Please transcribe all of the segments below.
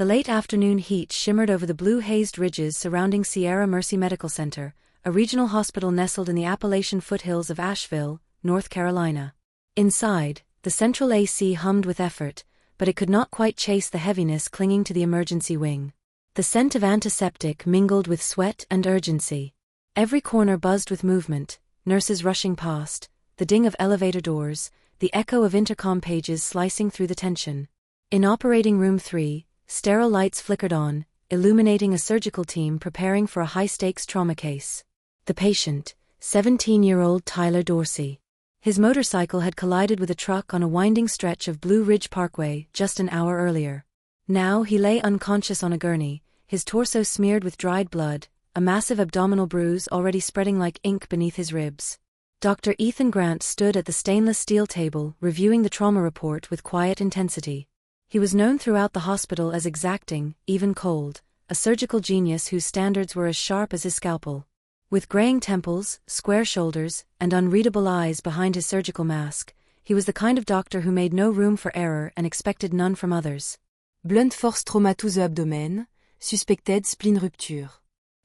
The late afternoon heat shimmered over the blue-hazed ridges surrounding Sierra Mercy Medical Center, a regional hospital nestled in the Appalachian foothills of Asheville, North Carolina. Inside, the central AC hummed with effort, but it could not quite chase the heaviness clinging to the emergency wing. The scent of antiseptic mingled with sweat and urgency. Every corner buzzed with movement, nurses rushing past, the ding of elevator doors, the echo of intercom pages slicing through the tension. In operating room 3, sterile lights flickered on, illuminating a surgical team preparing for a high-stakes trauma case. The patient, 17-year-old Tyler Dorsey. His motorcycle had collided with a truck on a winding stretch of Blue Ridge Parkway just an hour earlier. Now he lay unconscious on a gurney, his torso smeared with dried blood, a massive abdominal bruise already spreading like ink beneath his ribs. Dr. Ethan Grant stood at the stainless steel table, reviewing the trauma report with quiet intensity. He was known throughout the hospital as exacting, even cold, a surgical genius whose standards were as sharp as his scalpel. With graying temples, square shoulders, and unreadable eyes behind his surgical mask, he was the kind of doctor who made no room for error and expected none from others. Blunt force traumatoso abdomen, suspected spleen rupture.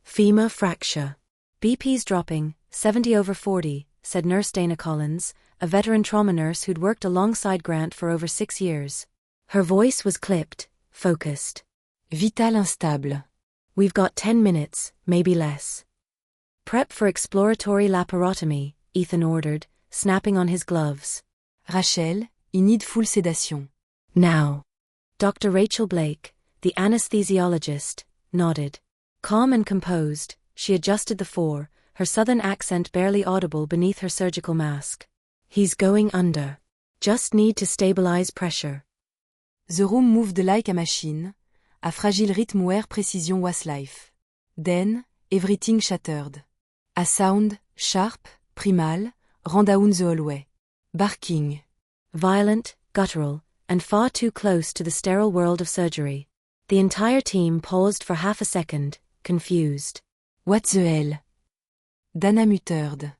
Femur fracture. BP's dropping, 70/40, said Nurse Dana Collins, a veteran trauma nurse who'd worked alongside Grant for over 6 years. Her voice was clipped, focused. Vital instable. We've got 10 minutes, maybe less. Prep for exploratory laparotomy, Ethan ordered, snapping on his gloves. Rachel, you need full sedation. Now. Dr. Rachel Blake, the anesthesiologist, nodded. Calm and composed, she adjusted the 4, her southern accent barely audible beneath her surgical mask. He's going under. Just need to stabilize pressure. The room moved like a machine, a fragile rhythm where precision was life. Then, everything shattered. A sound, sharp, primal, ran down the hallway. Barking. Violent, guttural, and far too close to the sterile world of surgery. The entire team paused for half a second, confused. What the hell? Dana muttered.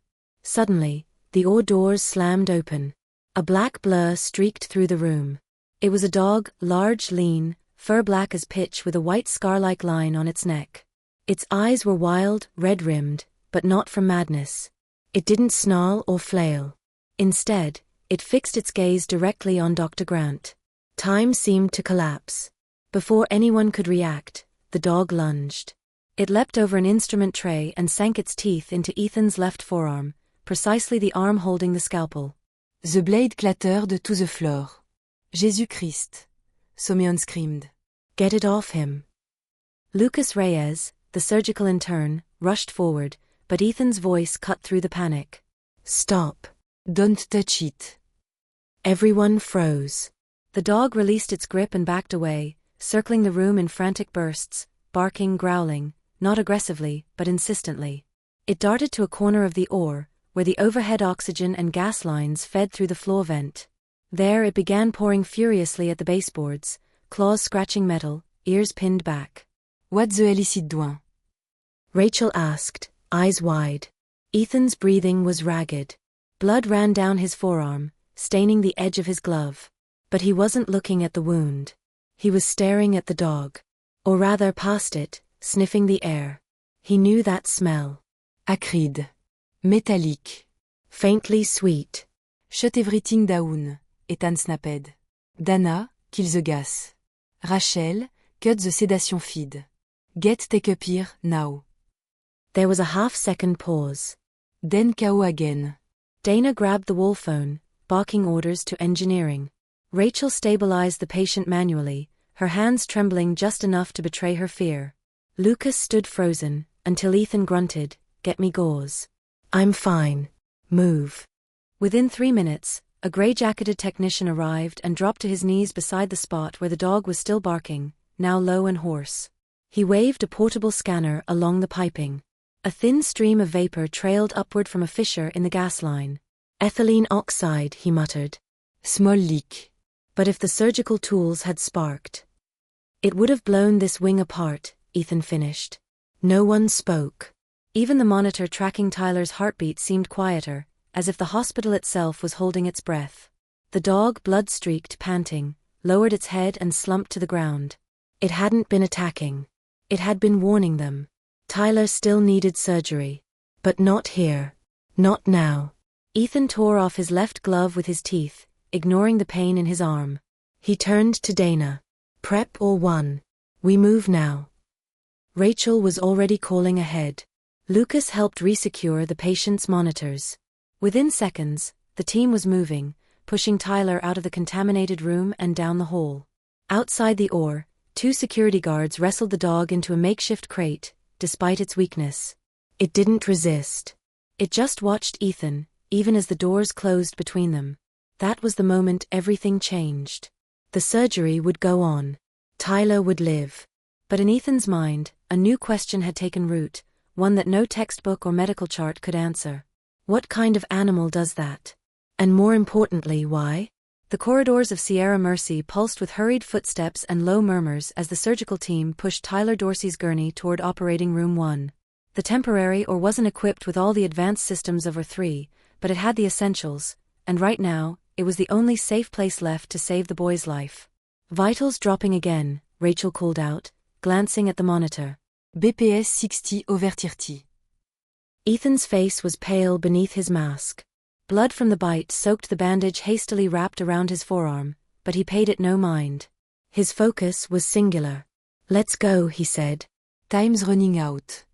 Suddenly, the OR doors slammed open. A black blur streaked through the room. It was a dog, large, lean, fur black as pitch with a white scar-like line on its neck. Its eyes were wild, red-rimmed, but not from madness. It didn't snarl or flail. Instead, it fixed its gaze directly on Dr. Grant. Time seemed to collapse. Before anyone could react, the dog lunged. It leapt over an instrument tray and sank its teeth into Ethan's left forearm, precisely the arm holding the scalpel. The blade clattered to the floor. Jésus Christ, Someone screamed. Get it off him. Lucas Reyes, the surgical intern, rushed forward, but Ethan's voice cut through the panic. Stop. Don't touch it. Everyone froze. The dog released its grip and backed away, circling the room in frantic bursts, barking, growling, not aggressively, but insistently. It darted to a corner of the OR, where the overhead oxygen and gas lines fed through the floor vent. There it began pouring furiously at the baseboards, claws scratching metal, ears pinned back. What the hell is it doing? Rachel asked, eyes wide. Ethan's breathing was ragged. Blood ran down his forearm, staining the edge of his glove. But he wasn't looking at the wound. He was staring at the dog. Or rather past it, sniffing the air. He knew that smell. Acrid. Metallic. Faintly sweet. Shut everything down, Ethan snapped. Dana, kill the gas. Rachel, cut the sedation feed. Get take up here, now. There was a half-second pause. Then KO again. Dana grabbed the wall phone, barking orders to engineering. Rachel stabilized the patient manually, her hands trembling just enough to betray her fear. Lucas stood frozen, until Ethan grunted, Get me gauze. I'm fine. Move. Within 3 minutes, a gray-jacketed technician arrived and dropped to his knees beside the spot where the dog was still barking, now low and hoarse. He waved a portable scanner along the piping. A thin stream of vapor trailed upward from a fissure in the gas line. Ethylene oxide, he muttered. Small leak. But if the surgical tools had sparked, it would have blown this wing apart, Ethan finished. No one spoke. Even the monitor tracking Tyler's heartbeat seemed quieter, as if the hospital itself was holding its breath. The dog, blood-streaked, panting, lowered its head and slumped to the ground. It hadn't been attacking. It had been warning them. Tyler still needed surgery. But not here. Not now. Ethan tore off his left glove with his teeth, ignoring the pain in his arm. He turned to Dana. Prep or one? We move now. Rachel was already calling ahead. Lucas helped resecure the patient's monitors. Within seconds, the team was moving, pushing Tyler out of the contaminated room and down the hall. Outside the OR, 2 security guards wrestled the dog into a makeshift crate, despite its weakness. It didn't resist. It just watched Ethan, even as the doors closed between them. That was the moment everything changed. The surgery would go on. Tyler would live. But in Ethan's mind, a new question had taken root, one that no textbook or medical chart could answer. What kind of animal does that? And more importantly, why? The corridors of Sierra Mercy pulsed with hurried footsteps and low murmurs as the surgical team pushed Tyler Dorsey's gurney toward operating room 1. The temporary OR wasn't equipped with all the advanced systems of OR3, but it had the essentials, and right now, it was the only safe place left to save the boy's life. Vitals dropping again, Rachel called out, glancing at the monitor. BPS 60 over 30. Ethan's face was pale beneath his mask. Blood from the bite soaked the bandage hastily wrapped around his forearm, but he paid it no mind. His focus was singular. Let's go, he said. Time's running out.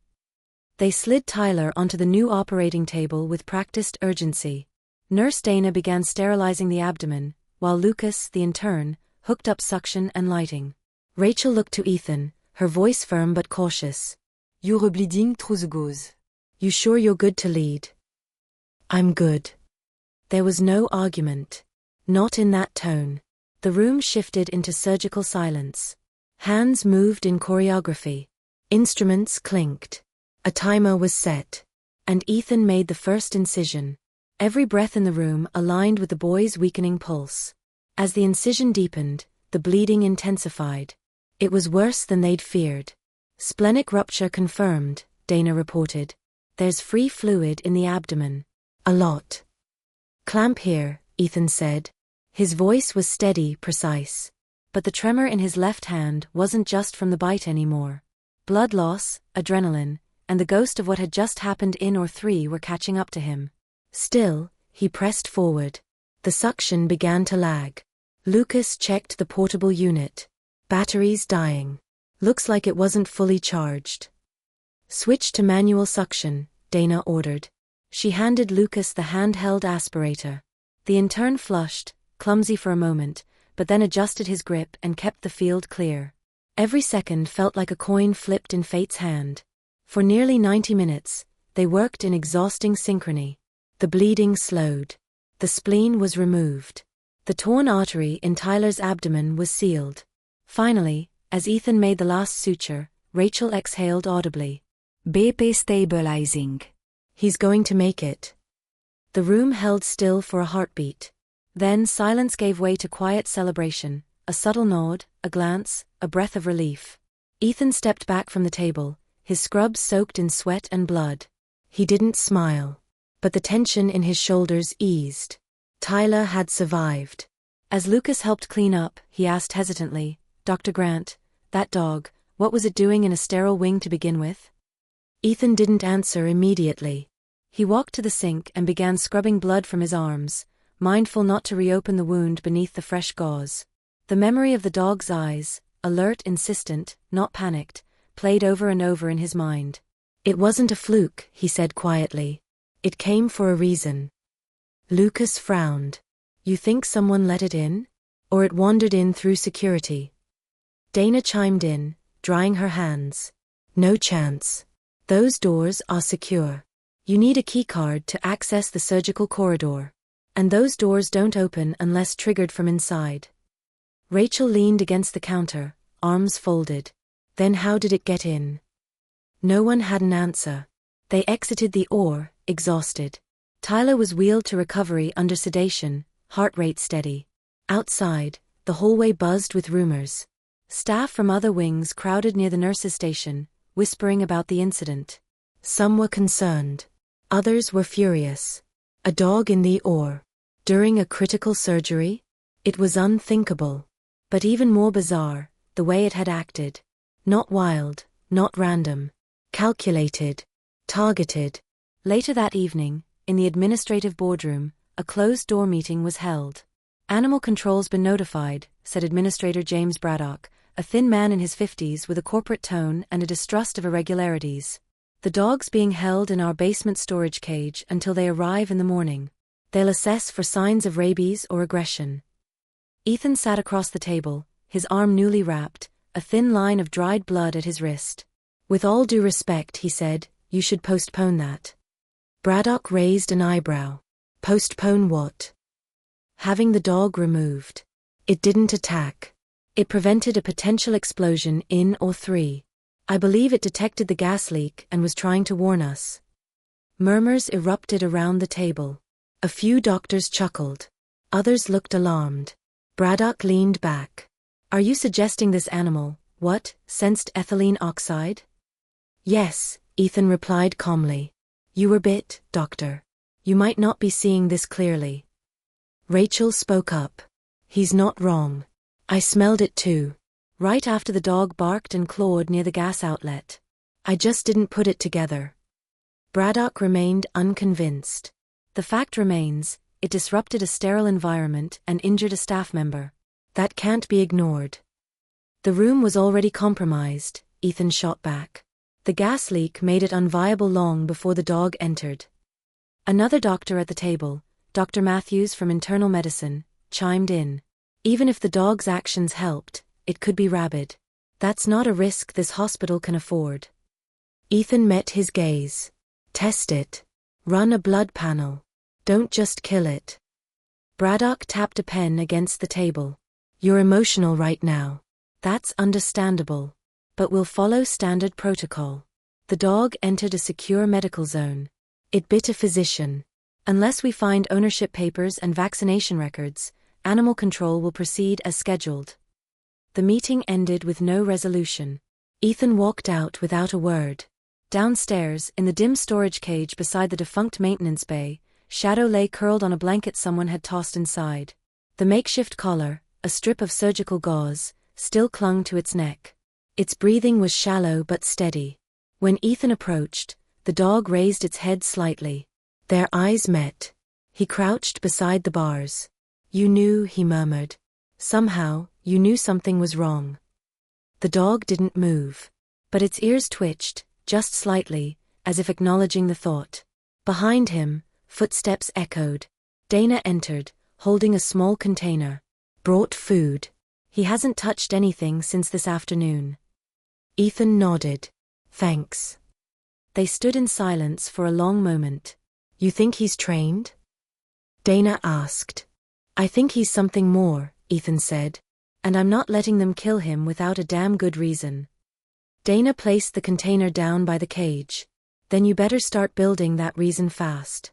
They slid Tyler onto the new operating table with practiced urgency. Nurse Dana began sterilizing the abdomen, while Lucas, the intern, hooked up suction and lighting. Rachel looked to Ethan, her voice firm but cautious. You're bleeding through the gauze. You sure you're good to lead? I'm good. There was no argument. Not in that tone. The room shifted into surgical silence. Hands moved in choreography. Instruments clinked. A timer was set. And Ethan made the first incision. Every breath in the room aligned with the boy's weakening pulse. As the incision deepened, the bleeding intensified. It was worse than they'd feared. Splenic rupture confirmed, Dana reported. There's free fluid in the abdomen. A lot. Clamp here, Ethan said. His voice was steady, precise. But the tremor in his left hand wasn't just from the bite anymore. Blood loss, adrenaline, and the ghost of what had just happened in OR3 were catching up to him. Still, he pressed forward. The suction began to lag. Lucas checked the portable unit. Batteries dying. Looks like it wasn't fully charged. Switch to manual suction, Dana ordered. She handed Lucas the handheld aspirator. The intern flushed, clumsy for a moment, but then adjusted his grip and kept the field clear. Every second felt like a coin flipped in fate's hand. For nearly 90 minutes, they worked in exhausting synchrony. The bleeding slowed. The spleen was removed. The torn artery in Tyler's abdomen was sealed. Finally, as Ethan made the last suture, Rachel exhaled audibly. BP stabilizing. He's going to make it. The room held still for a heartbeat. Then silence gave way to quiet celebration, a subtle nod, a glance, a breath of relief. Ethan stepped back from the table, his scrubs soaked in sweat and blood. He didn't smile. But the tension in his shoulders eased. Tyler had survived. As Lucas helped clean up, he asked hesitantly, Dr. Grant, that dog, what was it doing in a sterile wing to begin with? Ethan didn't answer immediately. He walked to the sink and began scrubbing blood from his arms, mindful not to reopen the wound beneath the fresh gauze. The memory of the dog's eyes, alert, insistent, not panicked, played over and over in his mind. It wasn't a fluke, he said quietly. It came for a reason. Lucas frowned. You think someone let it in? Or it wandered in through security? Dana chimed in, drying her hands. No chance. Those doors are secure. You need a keycard to access the surgical corridor. And those doors don't open unless triggered from inside. Rachel leaned against the counter, arms folded. Then how did it get in? No one had an answer. They exited the OR, exhausted. Tyler was wheeled to recovery under sedation, heart rate steady. Outside, the hallway buzzed with rumors. Staff from other wings crowded near the nurses' station, whispering about the incident. Some were concerned. Others were furious. A dog in the OR. During a critical surgery? It was unthinkable. But even more bizarre, the way it had acted. Not wild, not random. Calculated. Targeted. Later that evening, in the administrative boardroom, a closed-door meeting was held. Animal Control's been notified, said Administrator James Braddock, a thin man in his 50s with a corporate tone and a distrust of irregularities. The dog's being held in our basement storage cage until they arrive in the morning. They'll assess for signs of rabies or aggression. Ethan sat across the table, his arm newly wrapped, a thin line of dried blood at his wrist. With all due respect, he said, you should postpone that. Braddock raised an eyebrow. Postpone what? Having the dog removed. It didn't attack. It prevented a potential explosion in or 3. I believe it detected the gas leak and was trying to warn us. Murmurs erupted around the table. A few doctors chuckled. Others looked alarmed. Braddock leaned back. Are you suggesting this animal, sensed ethylene oxide? Yes, Ethan replied calmly. You were bit, doctor. You might not be seeing this clearly. Rachel spoke up. He's not wrong. I smelled it too. Right after the dog barked and clawed near the gas outlet. I just didn't put it together. Braddock remained unconvinced. The fact remains, it disrupted a sterile environment and injured a staff member. That can't be ignored. The room was already compromised, Ethan shot back. The gas leak made it unviable long before the dog entered. Another doctor at the table, Dr. Matthews from Internal Medicine, chimed in. Even if the dog's actions helped, it could be rabid. That's not a risk this hospital can afford. Ethan met his gaze. Test it. Run a blood panel. Don't just kill it. Braddock tapped a pen against the table. You're emotional right now. That's understandable. But we'll follow standard protocol. The dog entered a secure medical zone. It bit a physician. Unless we find ownership papers and vaccination records, Animal Control will proceed as scheduled. The meeting ended with no resolution. Ethan walked out without a word. Downstairs, in the dim storage cage beside the defunct maintenance bay, Shadow lay curled on a blanket someone had tossed inside. The makeshift collar, a strip of surgical gauze, still clung to its neck. Its breathing was shallow but steady. When Ethan approached, the dog raised its head slightly. Their eyes met. He crouched beside the bars. You knew, he murmured. Somehow, you knew something was wrong. The dog didn't move. But its ears twitched, just slightly, as if acknowledging the thought. Behind him, footsteps echoed. Dana entered, holding a small container. Brought food. He hasn't touched anything since this afternoon. Ethan nodded. Thanks. They stood in silence for a long moment. You think he's trained? Dana asked. I think he's something more, Ethan said. And I'm not letting them kill him without a damn good reason. Dana placed the container down by the cage. Then you better start building that reason fast.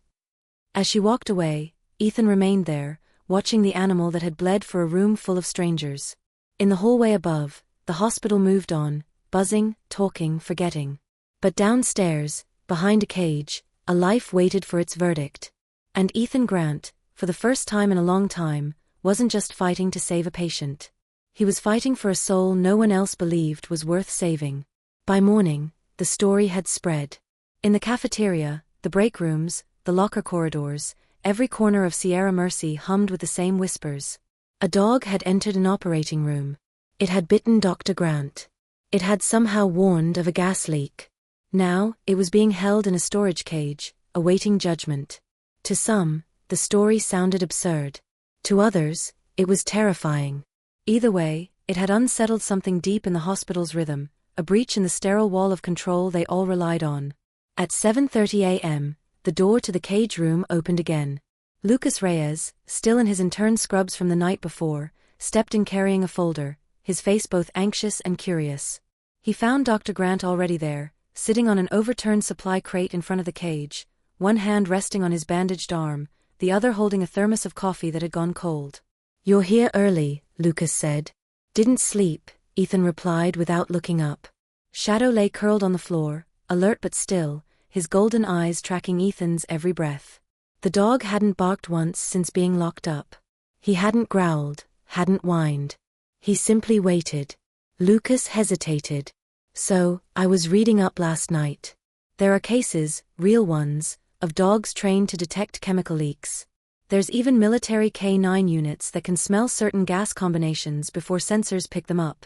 As she walked away, Ethan remained there, watching the animal that had bled for a room full of strangers. In the hallway above, the hospital moved on, buzzing, talking, forgetting. But downstairs, behind a cage, a life waited for its verdict. And Ethan Grant, for the first time in a long time, wasn't just fighting to save a patient. He was fighting for a soul no one else believed was worth saving. By morning, the story had spread. In the cafeteria, the break rooms, the locker corridors, every corner of Sierra Mercy hummed with the same whispers. A dog had entered an operating room. It had bitten Dr. Grant. It had somehow warned of a gas leak. Now, it was being held in a storage cage, awaiting judgment. To some, the story sounded absurd. To others, it was terrifying. Either way, it had unsettled something deep in the hospital's rhythm, a breach in the sterile wall of control they all relied on. At 7:30 a.m., the door to the cage room opened again. Lucas Reyes, still in his intern scrubs from the night before, stepped in carrying a folder, his face both anxious and curious. He found Dr. Grant already there, sitting on an overturned supply crate in front of the cage, one hand resting on his bandaged arm, the other holding a thermos of coffee that had gone cold. You're here early, Lucas said. Didn't sleep, Ethan replied without looking up. Shadow lay curled on the floor, alert but still, his golden eyes tracking Ethan's every breath. The dog hadn't barked once since being locked up. He hadn't growled, hadn't whined. He simply waited. Lucas hesitated. So, I was reading up last night. There are cases, real ones, of dogs trained to detect chemical leaks. There's even military K9 units that can smell certain gas combinations before sensors pick them up.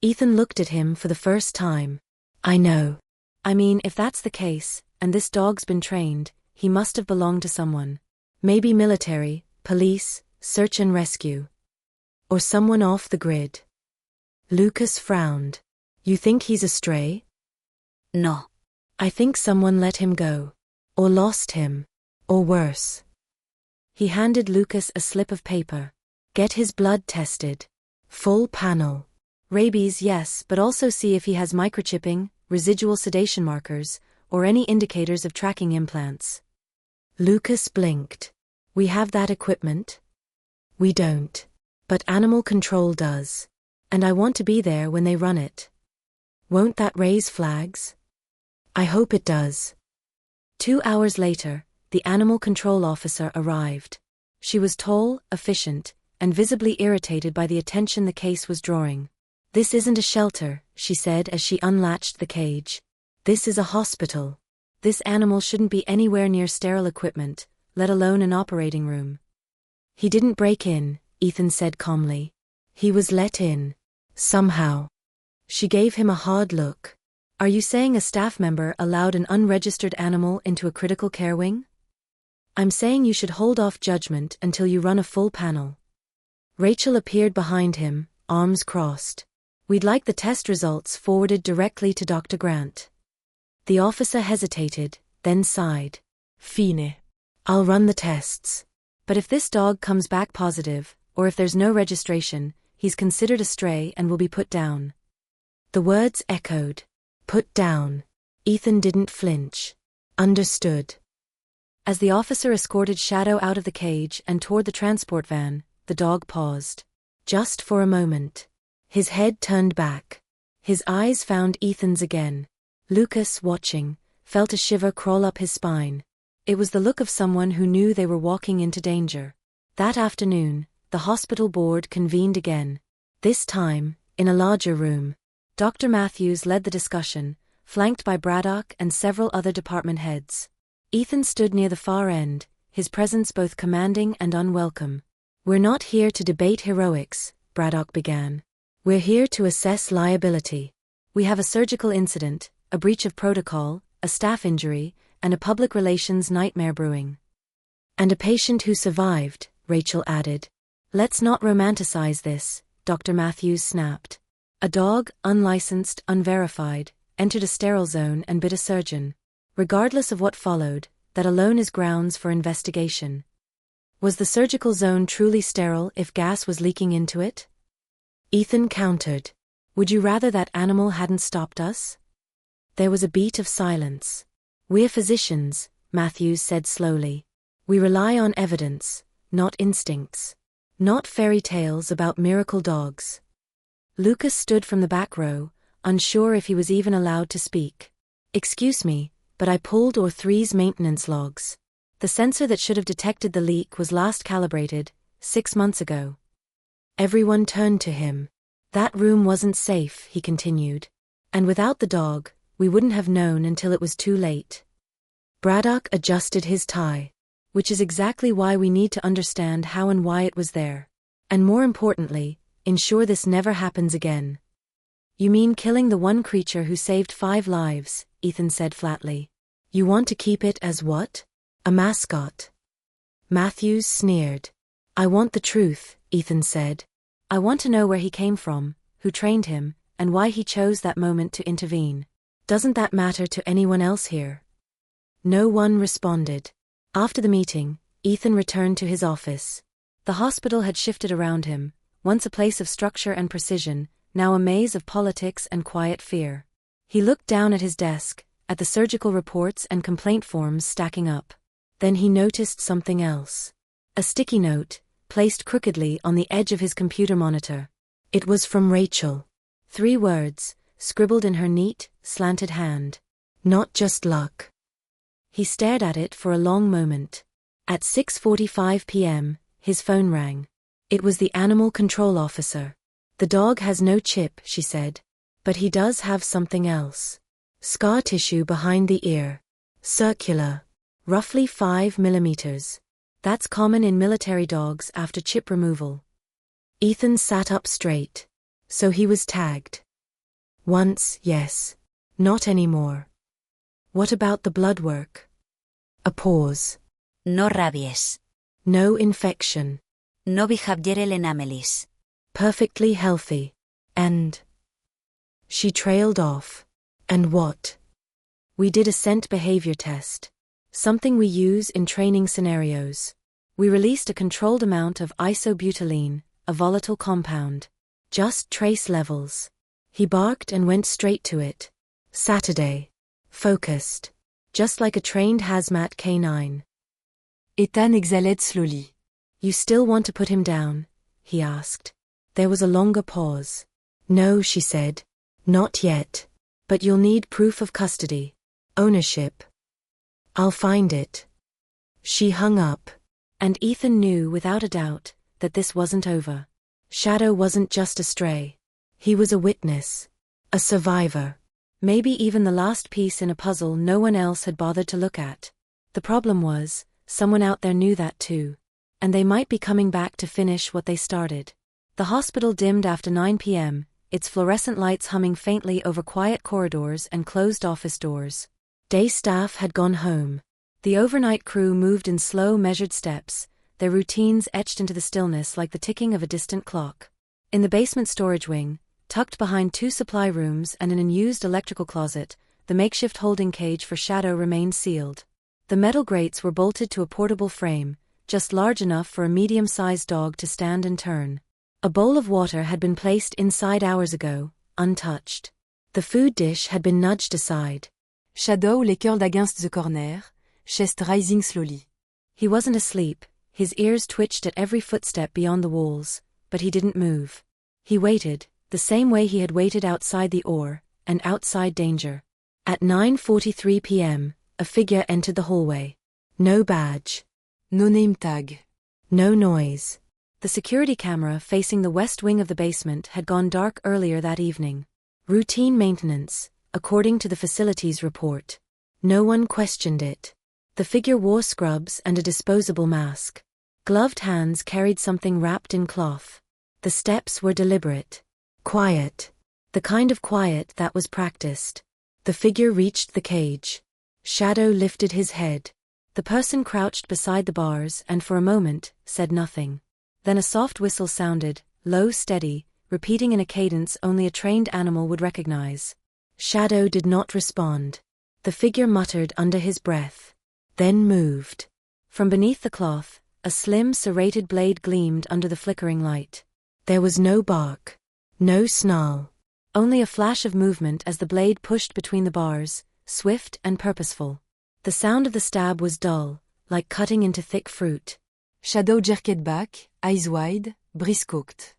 Ethan looked at him for the first time. I know. I mean, if that's the case, and this dog's been trained, he must have belonged to someone. Maybe military, police, search and rescue. Or someone off the grid. Lucas frowned. You think he's a stray? No. I think someone let him go. Or lost him. Or worse. He handed Lucas a slip of paper. Get his blood tested. Full panel. Rabies, yes, but also see if he has microchipping, residual sedation markers, or any indicators of tracking implants. Lucas blinked. We have that equipment? We don't. But animal control does. And I want to be there when they run it. Won't that raise flags? I hope it does. 2 hours later, the animal control officer arrived. She was tall, efficient, and visibly irritated by the attention the case was drawing. This isn't a shelter, she said as she unlatched the cage. This is a hospital. This animal shouldn't be anywhere near sterile equipment, let alone an operating room. He didn't break in, Ethan said calmly. He was let in. Somehow. She gave him a hard look. Are you saying a staff member allowed an unregistered animal into a critical care wing? I'm saying you should hold off judgment until you run a full panel. Rachel appeared behind him, arms crossed. We'd like the test results forwarded directly to Dr. Grant. The officer hesitated, then sighed. Fine. I'll run the tests. But if this dog comes back positive, or if there's no registration, he's considered a stray and will be put down. The words echoed. Put down. Ethan didn't flinch. Understood. As the officer escorted Shadow out of the cage and toward the transport van, the dog paused. Just for a moment. His head turned back. His eyes found Ethan's again. Lucas, watching, felt a shiver crawl up his spine. It was the look of someone who knew they were walking into danger. That afternoon, the hospital board convened again. This time, in a larger room. Dr. Matthews led the discussion, flanked by Braddock and several other department heads. Ethan stood near the far end, his presence both commanding and unwelcome. We're not here to debate heroics, Braddock began. We're here to assess liability. We have a surgical incident, a breach of protocol, a staff injury, and a public relations nightmare brewing. And a patient who survived, Rachel added. Let's not romanticize this, Dr. Matthews snapped. A dog, unlicensed, unverified, entered a sterile zone and bit a surgeon. Regardless of what followed, that alone is grounds for investigation. Was the surgical zone truly sterile if gas was leaking into it? Ethan countered. Would you rather that animal hadn't stopped us? There was a beat of silence. We're physicians, Matthews said slowly. We rely on evidence, not instincts. Not fairy tales about miracle dogs. Lucas stood from the back row, unsure if he was even allowed to speak. Excuse me, but I pulled OR3's maintenance logs. The sensor that should have detected the leak was last calibrated, 6 months ago. Everyone turned to him. That room wasn't safe, he continued. And without the dog, we wouldn't have known until it was too late. Braddock adjusted his tie. Which is exactly why we need to understand how and why it was there. And more importantly, ensure this never happens again. You mean killing the one creature who saved 5 lives, Ethan said flatly. You want to keep it as what? A mascot. Matthews sneered. I want the truth, Ethan said. I want to know where he came from, who trained him, and why he chose that moment to intervene. Doesn't that matter to anyone else here? No one responded. After the meeting, Ethan returned to his office. The hospital had shifted around him, once a place of structure and precision, now a maze of politics and quiet fear. He looked down at his desk, at the surgical reports and complaint forms stacking up. Then he noticed something else. A sticky note, placed crookedly on the edge of his computer monitor. It was from Rachel. 3 words, scribbled in her neat, slanted hand. Not just luck. He stared at it for a long moment. At 6:45 p.m., his phone rang. It was the animal control officer. The dog has no chip, she said. But he does have something else. Scar tissue behind the ear. Circular. Roughly 5 millimeters. That's common in military dogs after chip removal. Ethan sat up straight. So he was tagged. Once, yes. Not anymore. What about the blood work? A pause. No rabies. No infection. No behavioral anomalies. Perfectly healthy. And... She trailed off. And what? We did a scent behavior test. Something we use in training scenarios. We released a controlled amount of isobutylene, a volatile compound. Just trace levels. He barked and went straight to it. Saturday. Focused. Just like a trained hazmat canine. Ethan exhaled slowly. You still want to put him down? He asked. There was a longer pause. No, she said. Not yet. But you'll need proof of custody. Ownership. I'll find it. She hung up. And Ethan knew without a doubt that this wasn't over. Shadow wasn't just a stray. He was a witness. A survivor. Maybe even the last piece in a puzzle no one else had bothered to look at. The problem was, someone out there knew that too. And they might be coming back to finish what they started. The hospital dimmed after 9 p.m., its fluorescent lights humming faintly over quiet corridors and closed office doors. Day staff had gone home. The overnight crew moved in slow, measured steps, their routines etched into the stillness like the ticking of a distant clock. In the basement storage wing, tucked behind 2 supply rooms and an unused electrical closet, the makeshift holding cage for Shadow remained sealed. The metal grates were bolted to a portable frame, just large enough for a medium-sized dog to stand and turn. A bowl of water had been placed inside hours ago, untouched. The food dish had been nudged aside. Shadow lay curled against the corner, chest rising slowly. He wasn't asleep, his ears twitched at every footstep beyond the walls, but he didn't move. He waited, the same way he had waited outside the ore, and outside danger. At 9:43 p.m., a figure entered the hallway. No badge. No name tag. No noise. The security camera facing the west wing of the basement had gone dark earlier that evening. Routine maintenance, according to the facilities report. No one questioned it. The figure wore scrubs and a disposable mask. Gloved hands carried something wrapped in cloth. The steps were deliberate. Quiet. The kind of quiet that was practiced. The figure reached the cage. Shadow lifted his head. The person crouched beside the bars and for a moment said nothing. Then a soft whistle sounded, low, steady, repeating in a cadence only a trained animal would recognize. Shadow did not respond. The figure muttered under his breath. Then moved. From beneath the cloth, a slim serrated blade gleamed under the flickering light. There was no bark. No snarl. Only a flash of movement as the blade pushed between the bars, swift and purposeful. The sound of the stab was dull, like cutting into thick fruit. Shadow jerked back, eyes wide, brisk-cocked.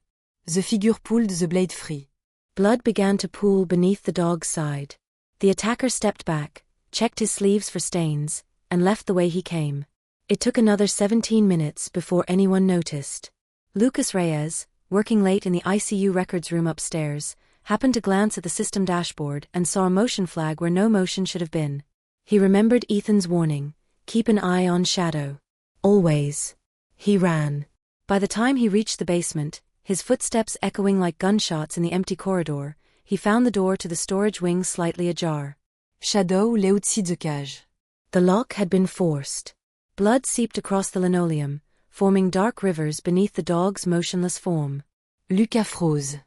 The figure pulled the blade free. Blood began to pool beneath the dog's side. The attacker stepped back, checked his sleeves for stains, and left the way he came. It took another 17 minutes before anyone noticed. Lucas Reyes, working late in the ICU records room upstairs, happened to glance at the system dashboard and saw a motion flag where no motion should have been. He remembered Ethan's warning, keep an eye on Shadow. Always. He ran. By the time he reached the basement, his footsteps echoing like gunshots in the empty corridor, he found the door to the storage wing slightly ajar. Shadow lay au-dessus de cage. The lock had been forced. Blood seeped across the linoleum, forming dark rivers beneath the dog's motionless form. Lucas froze.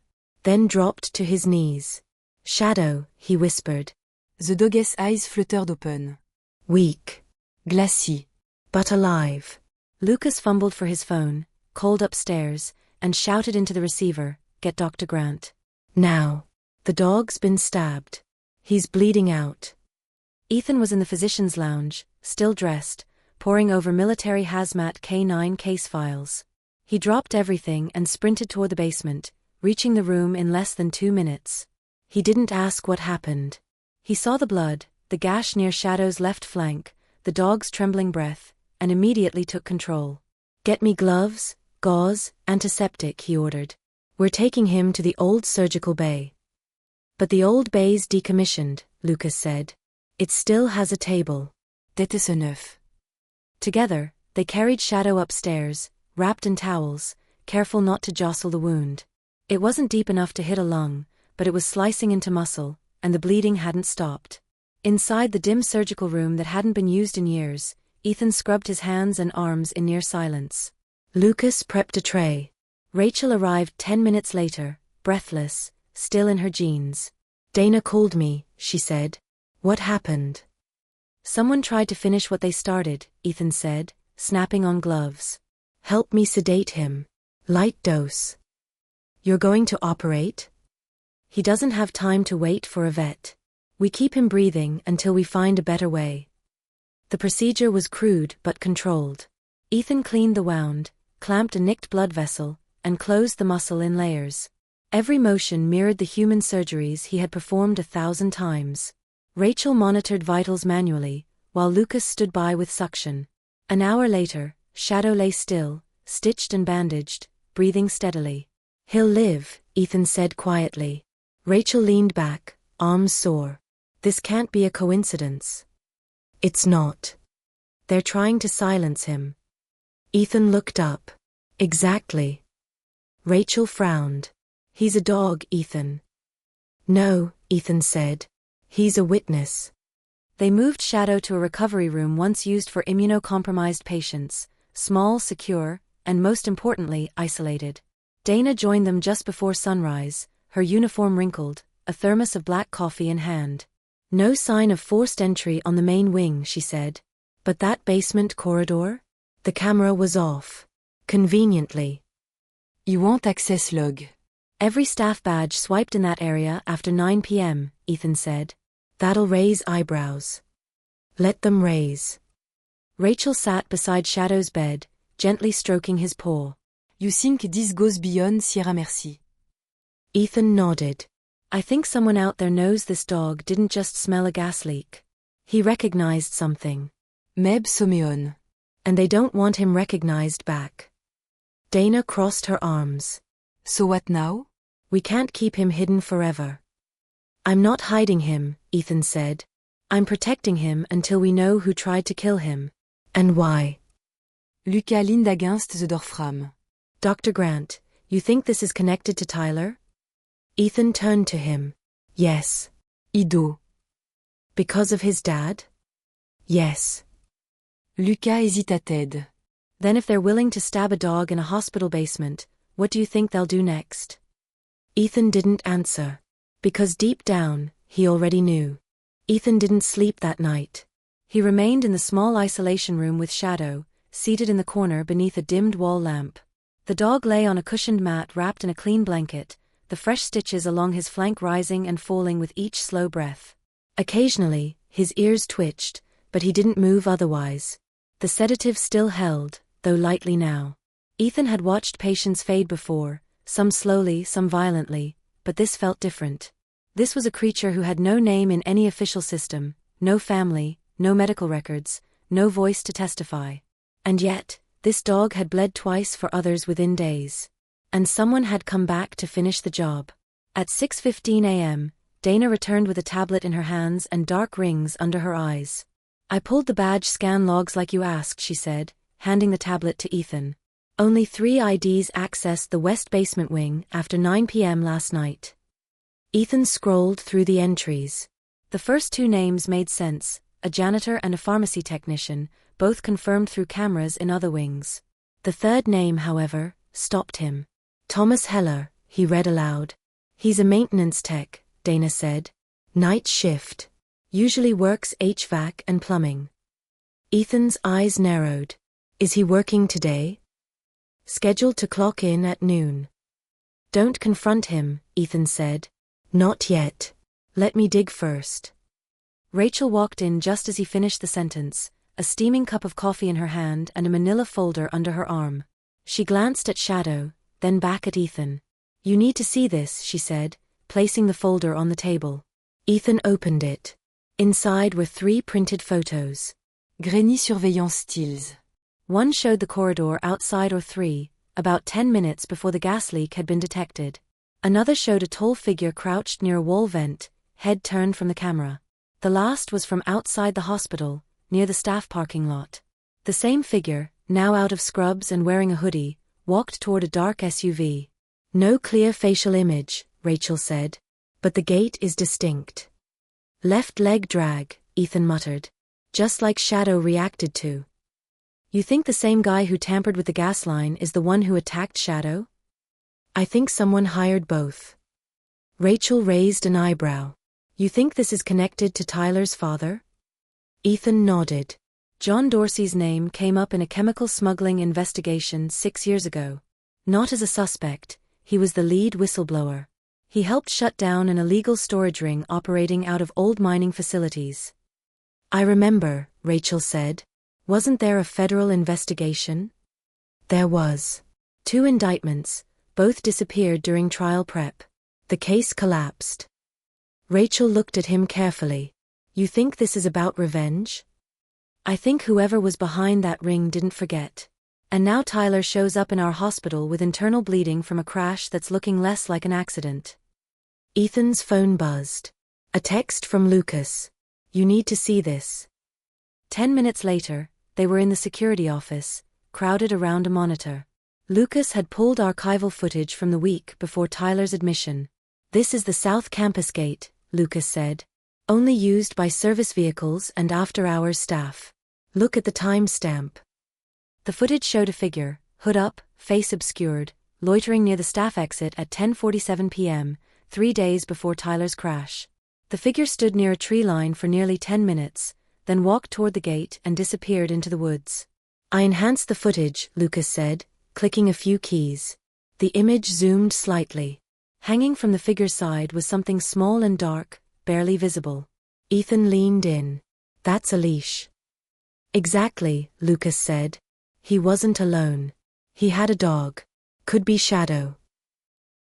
Then dropped to his knees. Shadow, he whispered. The dog's eyes fluttered open. Weak. Glassy. But alive. Lucas fumbled for his phone, called upstairs, and shouted into the receiver, "Get Dr. Grant. Now. The dog's been stabbed. He's bleeding out." Ethan was in the physician's lounge, still dressed, poring over military hazmat K9 case files. He dropped everything and sprinted toward the basement, reaching the room in less than 2 minutes. He didn't ask what happened. He saw the blood, the gash near Shadow's left flank, the dog's trembling breath, and immediately took control. "Get me gloves, gauze, antiseptic," he ordered. We're taking him to the old surgical bay. But the old bay's decommissioned, Lucas said. It still has a table. Tête neuf. Together, they carried Shadow upstairs, wrapped in towels, careful not to jostle the wound. It wasn't deep enough to hit a lung, but it was slicing into muscle, and the bleeding hadn't stopped. Inside the dim surgical room that hadn't been used in years, Ethan scrubbed his hands and arms in near silence. Lucas prepped a tray. Rachel arrived 10 minutes later, breathless, still in her jeans. Dana called me, she said. What happened? Someone tried to finish what they started, Ethan said, snapping on gloves. Help me sedate him. Light dose. You're going to operate? He doesn't have time to wait for a vet. We keep him breathing until we find a better way. The procedure was crude but controlled. Ethan cleaned the wound, clamped a nicked blood vessel, and closed the muscle in layers. Every motion mirrored the human surgeries he had performed 1,000 times. Rachel monitored vitals manually, while Lucas stood by with suction. An hour later, Shadow lay still, stitched and bandaged, breathing steadily. He'll live, Ethan said quietly. Rachel leaned back, arms sore. This can't be a coincidence. It's not. They're trying to silence him. Ethan looked up. Exactly. Rachel frowned. He's a dog, Ethan. No, Ethan said. He's a witness. They moved Shadow to a recovery room once used for immunocompromised patients, small, secure, and most importantly, isolated. Dana joined them just before sunrise, her uniform wrinkled, a thermos of black coffee in hand. No sign of forced entry on the main wing, she said. But that basement corridor? The camera was off. Conveniently. You want access log. Every staff badge swiped in that area after 9 p.m., Ethan said. That'll raise eyebrows. Let them raise. Rachel sat beside Shadow's bed, gently stroking his paw. You think this goes beyond Sierra Merci. Ethan nodded. I think someone out there knows this dog didn't just smell a gas leak. He recognized something. Meb Someon. And they don't want him recognized back. Dana crossed her arms. So what now? We can't keep him hidden forever. I'm not hiding him, Ethan said. I'm protecting him until we know who tried to kill him. And why? Lucas lind against the doorframe. Dr. Grant, you think this is connected to Tyler? Ethan turned to him. Yes. Ido. Because of his dad? Yes. Lucas hesitated. Then if they're willing to stab a dog in a hospital basement, what do you think they'll do next? Ethan didn't answer. Because deep down, he already knew. Ethan didn't sleep that night. He remained in the small isolation room with Shadow, seated in the corner beneath a dimmed wall lamp. The dog lay on a cushioned mat wrapped in a clean blanket, the fresh stitches along his flank rising and falling with each slow breath. Occasionally, his ears twitched, but he didn't move otherwise. The sedative still held, though lightly now. Ethan had watched patients fade before, some slowly, some violently, but this felt different. This was a creature who had no name in any official system, no family, no medical records, no voice to testify. And yet, this dog had bled twice for others within days. And someone had come back to finish the job. At 6:15 a.m., Dana returned with a tablet in her hands and dark rings under her eyes. I pulled the badge scan logs like you asked, she said, handing the tablet to Ethan. Only 3 IDs accessed the west basement wing after 9 p.m. last night. Ethan scrolled through the entries. The first 2 names made sense, a janitor and a pharmacy technician, both confirmed through cameras in other wings. The third name, however, stopped him. Thomas Heller, he read aloud. He's a maintenance tech, Dana said. Night shift. Usually works HVAC and plumbing. Ethan's eyes narrowed. Is he working today? Scheduled to clock in at noon. Don't confront him, Ethan said. Not yet. Let me dig first. Rachel walked in just as he finished the sentence, a steaming cup of coffee in her hand and a manila folder under her arm. She glanced at Shadow, then back at Ethan. You need to see this, she said, placing the folder on the table. Ethan opened it. Inside were 3 printed photos. Greny surveillance stills. One showed the corridor outside or 3, about 10 minutes before the gas leak had been detected. Another showed a tall figure crouched near a wall vent, head turned from the camera. The last was from outside the hospital, near the staff parking lot. The same figure, now out of scrubs and wearing a hoodie, walked toward a dark SUV. No clear facial image, Rachel said. But the gait is distinct. Left leg drag, Ethan muttered. Just like Shadow reacted to. You think the same guy who tampered with the gas line is the one who attacked Shadow? I think someone hired both. Rachel raised an eyebrow. You think this is connected to Tyler's father? Ethan nodded. John Dorsey's name came up in a chemical smuggling investigation 6 years ago. Not as a suspect, he was the lead whistleblower. He helped shut down an illegal storage ring operating out of old mining facilities. I remember, Rachel said. Wasn't there a federal investigation? There was. 2 indictments, both disappeared during trial prep. The case collapsed. Rachel looked at him carefully. You think this is about revenge? I think whoever was behind that ring didn't forget. And now Tyler shows up in our hospital with internal bleeding from a crash that's looking less like an accident. Ethan's phone buzzed. A text from Lucas. You need to see this. 10 minutes later, they were in the security office, crowded around a monitor. Lucas had pulled archival footage from the week before Tyler's admission. This is the South Campus gate, Lucas said. Only used by service vehicles and after-hours staff. Look at the timestamp. The footage showed a figure, hood up, face obscured, loitering near the staff exit at 10:47 p.m., 3 days before Tyler's crash. The figure stood near a tree line for nearly 10 minutes, then walked toward the gate and disappeared into the woods. I enhanced the footage, Lucas said, clicking a few keys. The image zoomed slightly. Hanging from the figure's side was something small and dark, barely visible. Ethan leaned in. That's a leash. Exactly, Lucas said. He wasn't alone. He had a dog. Could be Shadow.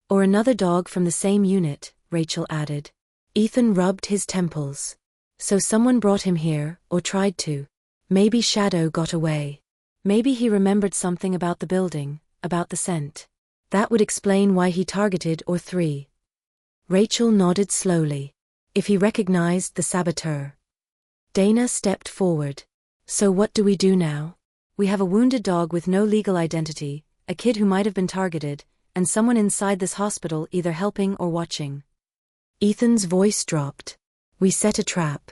Or another dog from the same unit, Rachel added. Ethan rubbed his temples. So someone brought him here, or tried to. Maybe Shadow got away. Maybe he remembered something about the building, about the scent. That would explain why he targeted or 3. Rachel nodded slowly. If he recognized the saboteur. Dana stepped forward. So what do we do now? We have a wounded dog with no legal identity, a kid who might have been targeted, and someone inside this hospital either helping or watching. Ethan's voice dropped. We set a trap.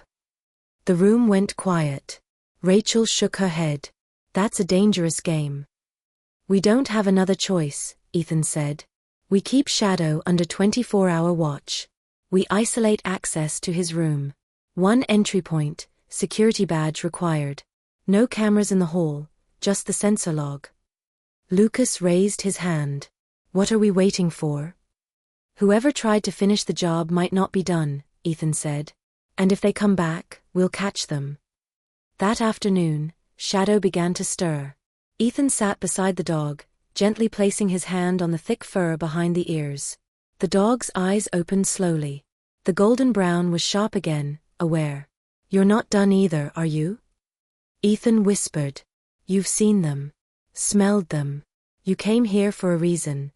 The room went quiet. Rachel shook her head. That's a dangerous game. We don't have another choice, Ethan said. We keep Shadow under 24-hour watch. We isolate access to his room. 1 entry point, security badge required. No cameras in the hall, just the sensor log. Lucas raised his hand. What are we waiting for? Whoever tried to finish the job might not be done, Ethan said. And if they come back, we'll catch them. That afternoon, Shadow began to stir. Ethan sat beside the dog, gently placing his hand on the thick fur behind the ears. The dog's eyes opened slowly. The golden brown was sharp again, aware. You're not done either, are you? Ethan whispered. You've seen them. Smelled them. You came here for a reason.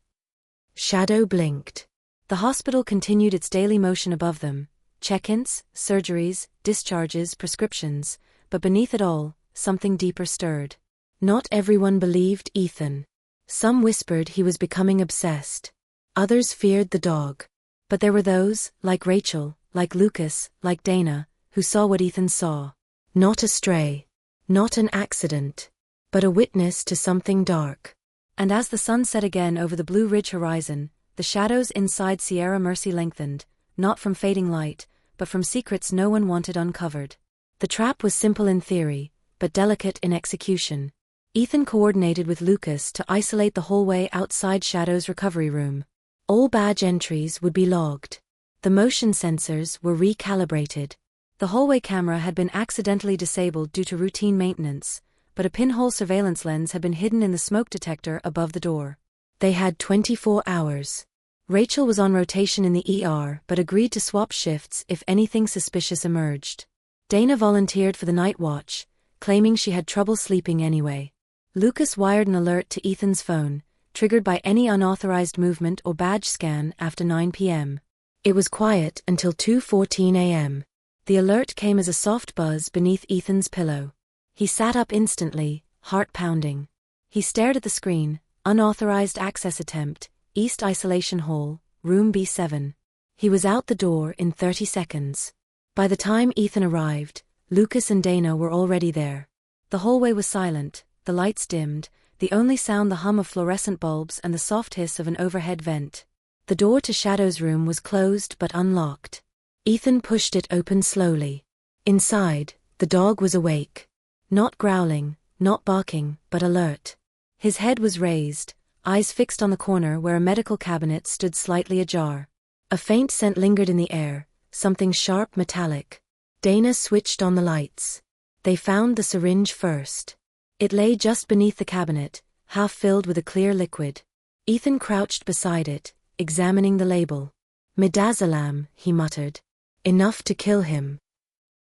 Shadow blinked. The hospital continued its daily motion above them. Check-ins, surgeries, discharges, prescriptions, but beneath it all, something deeper stirred. Not everyone believed Ethan. Some whispered he was becoming obsessed. Others feared the dog. But there were those, like Rachel, like Lucas, like Dana, who saw what Ethan saw. Not a stray. Not an accident. But a witness to something dark. And as the sun set again over the Blue Ridge horizon, the shadows inside Sierra Mercy lengthened, not from fading light, but from secrets no one wanted uncovered. The trap was simple in theory, but delicate in execution. Ethan coordinated with Lucas to isolate the hallway outside Shadow's recovery room. All badge entries would be logged. The motion sensors were recalibrated. The hallway camera had been accidentally disabled due to routine maintenance, but a pinhole surveillance lens had been hidden in the smoke detector above the door. They had 24 hours. Rachel was on rotation in the ER but agreed to swap shifts if anything suspicious emerged. Dana volunteered for the night watch, claiming she had trouble sleeping anyway. Lucas wired an alert to Ethan's phone, triggered by any unauthorized movement or badge scan after 9 p.m. It was quiet until 2:14 a.m. The alert came as a soft buzz beneath Ethan's pillow. He sat up instantly, heart pounding. He stared at the screen. Unauthorized access attempt, East Isolation Hall, room B7. He was out the door in 30 seconds. By the time Ethan arrived, Lucas and Dana were already there. The hallway was silent, the lights dimmed, the only sound the hum of fluorescent bulbs and the soft hiss of an overhead vent. The door to Shadow's room was closed but unlocked. Ethan pushed it open slowly. Inside, the dog was awake. Not growling, not barking, but alert. His head was raised, eyes fixed on the corner where a medical cabinet stood slightly ajar. A faint scent lingered in the air, something sharp metallic. Dana switched on the lights. They found the syringe first. It lay just beneath the cabinet, half filled with a clear liquid. Ethan crouched beside it, examining the label. Midazolam, he muttered. Enough to kill him.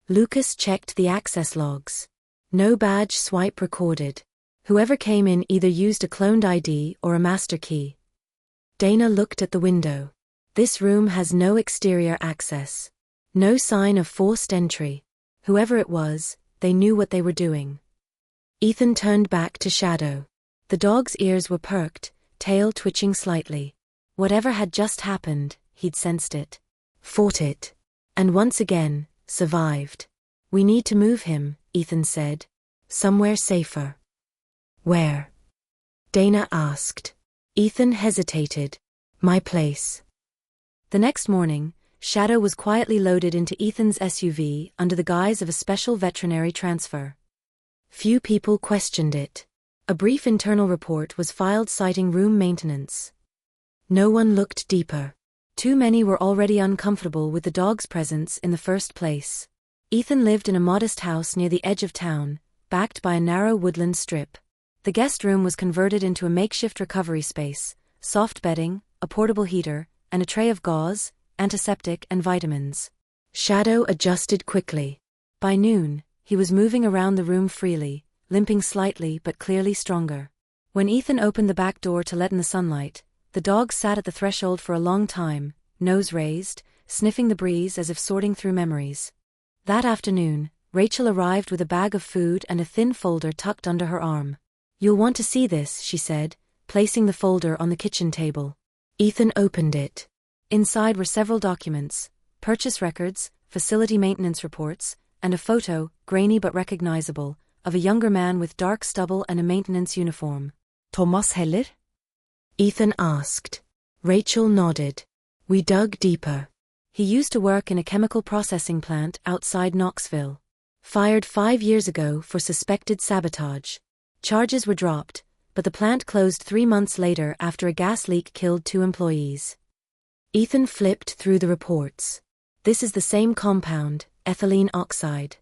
Lucas checked the access logs. No badge swipe recorded. Whoever came in either used a cloned ID or a master key. Dana looked at the window. This room has no exterior access. No sign of forced entry. Whoever it was, they knew what they were doing. Ethan turned back to Shadow. The dog's ears were perked, tail twitching slightly. Whatever had just happened, he'd sensed it. Fought it. And once again, survived. We need to move him, Ethan said. Somewhere safer. Where? Dana asked. Ethan hesitated. My place. The next morning, Shadow was quietly loaded into Ethan's SUV under the guise of a special veterinary transfer. Few people questioned it. A brief internal report was filed citing room maintenance. No one looked deeper. Too many were already uncomfortable with the dog's presence in the first place. Ethan lived in a modest house near the edge of town, backed by a narrow woodland strip. The guest room was converted into a makeshift recovery space, soft bedding, a portable heater, and a tray of gauze, antiseptic and vitamins. Shadow adjusted quickly. By noon, he was moving around the room freely, limping slightly but clearly stronger. When Ethan opened the back door to let in the sunlight, the dog sat at the threshold for a long time, nose raised, sniffing the breeze as if sorting through memories. That afternoon, Rachel arrived with a bag of food and a thin folder tucked under her arm. You'll want to see this, she said, placing the folder on the kitchen table. Ethan opened it. Inside were several documents, purchase records, facility maintenance reports, and a photo, grainy but recognizable, of a younger man with dark stubble and a maintenance uniform. Thomas Heller? Ethan asked. Rachel nodded. We dug deeper. He used to work in a chemical processing plant outside Knoxville. Fired 5 years ago for suspected sabotage. Charges were dropped, but the plant closed 3 months later after a gas leak killed 2 employees. Ethan flipped through the reports. This is the same compound, ethylene oxide.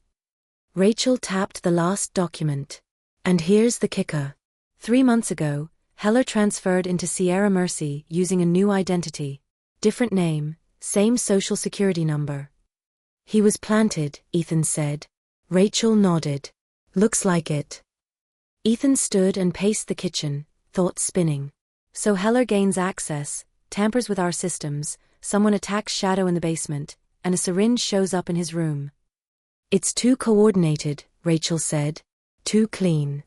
Rachel tapped the last document. And here's the kicker. 3 months ago, Heller transferred into Sierra Mercy using a new identity. Different name, same social security number. He was planted, Ethan said. Rachel nodded. Looks like it. Ethan stood and paced the kitchen, thoughts spinning. So Heller gains access, tampers with our systems, someone attacks Shadow in the basement, and a syringe shows up in his room. It's too coordinated, Rachel said. Too clean.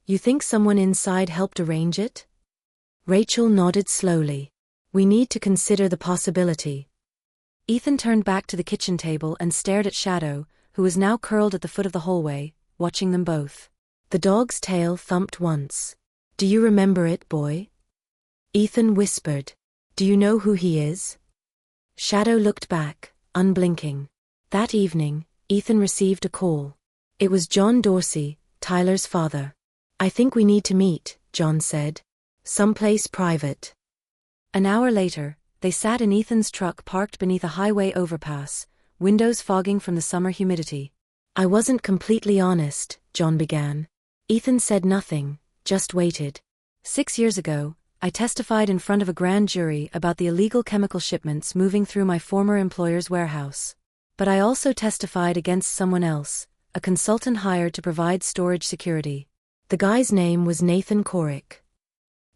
You think someone inside helped arrange it? Rachel nodded slowly. We need to consider the possibility. Ethan turned back to the kitchen table and stared at Shadow, who was now curled at the foot of the hallway, watching them both. The dog's tail thumped once. Do you remember it, boy? Ethan whispered. Do you know who he is? Shadow looked back, unblinking. That evening, Ethan received a call. It was John Dorsey, Tyler's father. I think we need to meet, John said. Someplace private. An hour later, they sat in Ethan's truck parked beneath a highway overpass, windows fogging from the summer humidity. I wasn't completely honest, John began. Ethan said nothing, just waited. 6 years ago, I testified in front of a grand jury about the illegal chemical shipments moving through my former employer's warehouse. But I also testified against someone else, a consultant hired to provide storage security. The guy's name was Nathan Korick.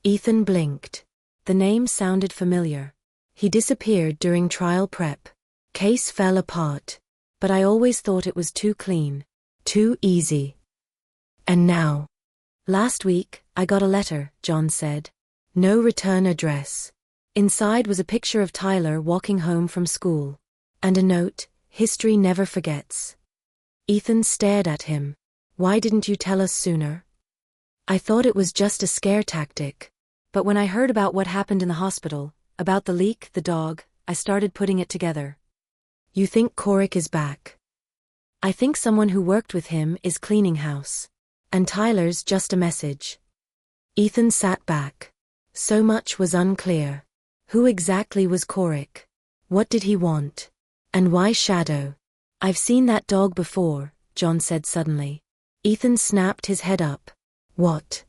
Ethan blinked. The name sounded familiar. He disappeared during trial prep. Case fell apart. But I always thought it was too clean. Too easy. And now? Last week, I got a letter, John said. No return address. Inside was a picture of Tyler walking home from school. And a note, history never forgets. Ethan stared at him. Why didn't you tell us sooner? I thought it was just a scare tactic. But when I heard about what happened in the hospital, about the leak, the dog, I started putting it together. You think Korik is back? I think someone who worked with him is cleaning house. And Tyler's just a message. Ethan sat back. So much was unclear. Who exactly was Korik? What did he want? And why Shadow? I've seen that dog before, John said suddenly. Ethan snapped his head up. What?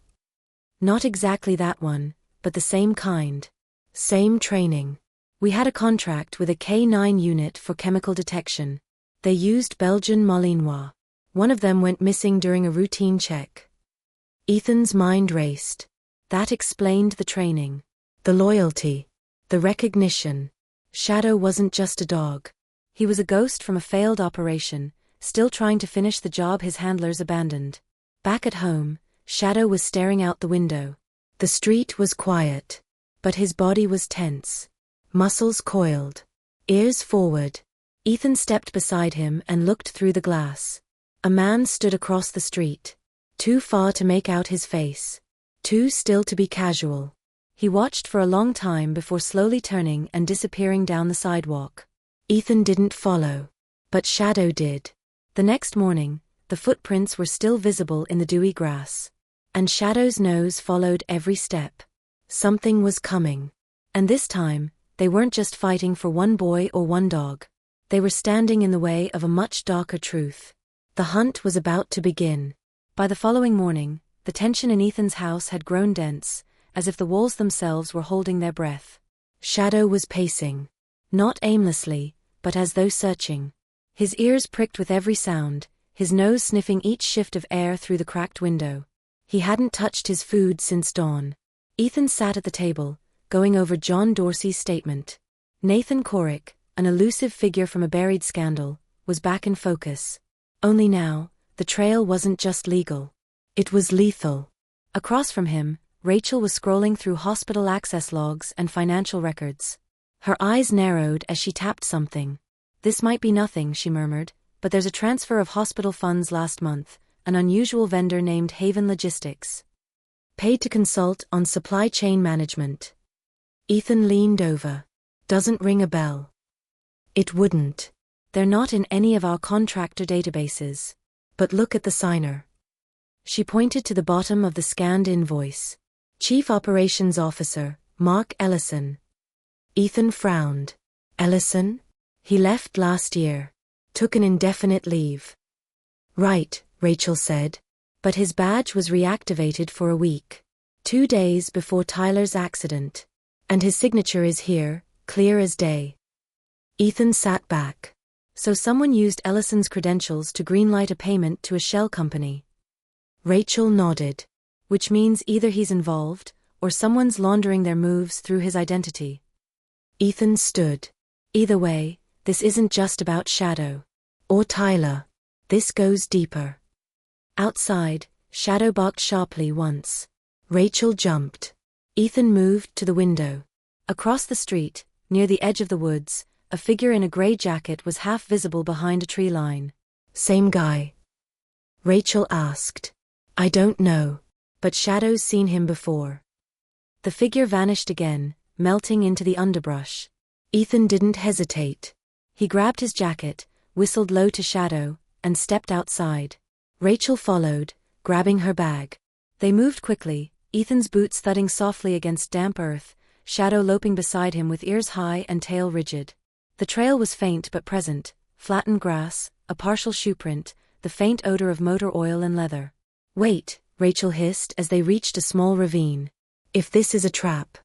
Not exactly that one, but the same kind. Same training. We had a contract with a K9 unit for chemical detection. They used Belgian Malinois. One of them went missing during a routine check. Ethan's mind raced. That explained the training. The loyalty. The recognition. Shadow wasn't just a dog. He was a ghost from a failed operation, still trying to finish the job his handlers abandoned. Back at home, Shadow was staring out the window. The street was quiet. But his body was tense. Muscles coiled. Ears forward. Ethan stepped beside him and looked through the glass. A man stood across the street. Too far to make out his face. Too still to be casual. He watched for a long time before slowly turning and disappearing down the sidewalk. Ethan didn't follow. But Shadow did. The next morning, the footprints were still visible in the dewy grass. And Shadow's nose followed every step. Something was coming. And this time, they weren't just fighting for one boy or one dog. They were standing in the way of a much darker truth. The hunt was about to begin. By the following morning, the tension in Ethan's house had grown dense, as if the walls themselves were holding their breath. Shadow was pacing. Not aimlessly, but as though searching. His ears pricked with every sound, his nose sniffing each shift of air through the cracked window. He hadn't touched his food since dawn. Ethan sat at the table, going over John Dorsey's statement. Nathan Korik, an elusive figure from a buried scandal, was back in focus. Only now, the trail wasn't just legal. It was lethal. Across from him, Rachel was scrolling through hospital access logs and financial records. Her eyes narrowed as she tapped something. This might be nothing, she murmured, but there's a transfer of hospital funds last month, an unusual vendor named Haven Logistics. Paid to consult on supply chain management. Ethan leaned over. Doesn't ring a bell. It wouldn't. They're not in any of our contractor databases. But look at the signer. She pointed to the bottom of the scanned invoice. Chief Operations Officer, Mark Ellison. Ethan frowned. Ellison? He left last year. Took an indefinite leave. Right, Rachel said. But his badge was reactivated for a week. 2 days before Tyler's accident. And his signature is here, clear as day. Ethan sat back. So someone used Ellison's credentials to greenlight a payment to a shell company. Rachel nodded. Which means either he's involved, or someone's laundering their moves through his identity. Ethan stood. Either way, this isn't just about Shadow. Or Tyler. This goes deeper. Outside, Shadow barked sharply once. Rachel jumped. Ethan moved to the window. Across the street, near the edge of the woods, a figure in a gray jacket was half visible behind a tree line. Same guy? Rachel asked. I don't know, but Shadow's seen him before. The figure vanished again, melting into the underbrush. Ethan didn't hesitate. He grabbed his jacket, whistled low to Shadow, and stepped outside. Rachel followed, grabbing her bag. They moved quickly, Ethan's boots thudding softly against damp earth, Shadow loping beside him with ears high and tail rigid. The trail was faint but present, flattened grass, a partial shoe print, the faint odor of motor oil and leather. Wait, Rachel hissed as they reached a small ravine. If this is a trap.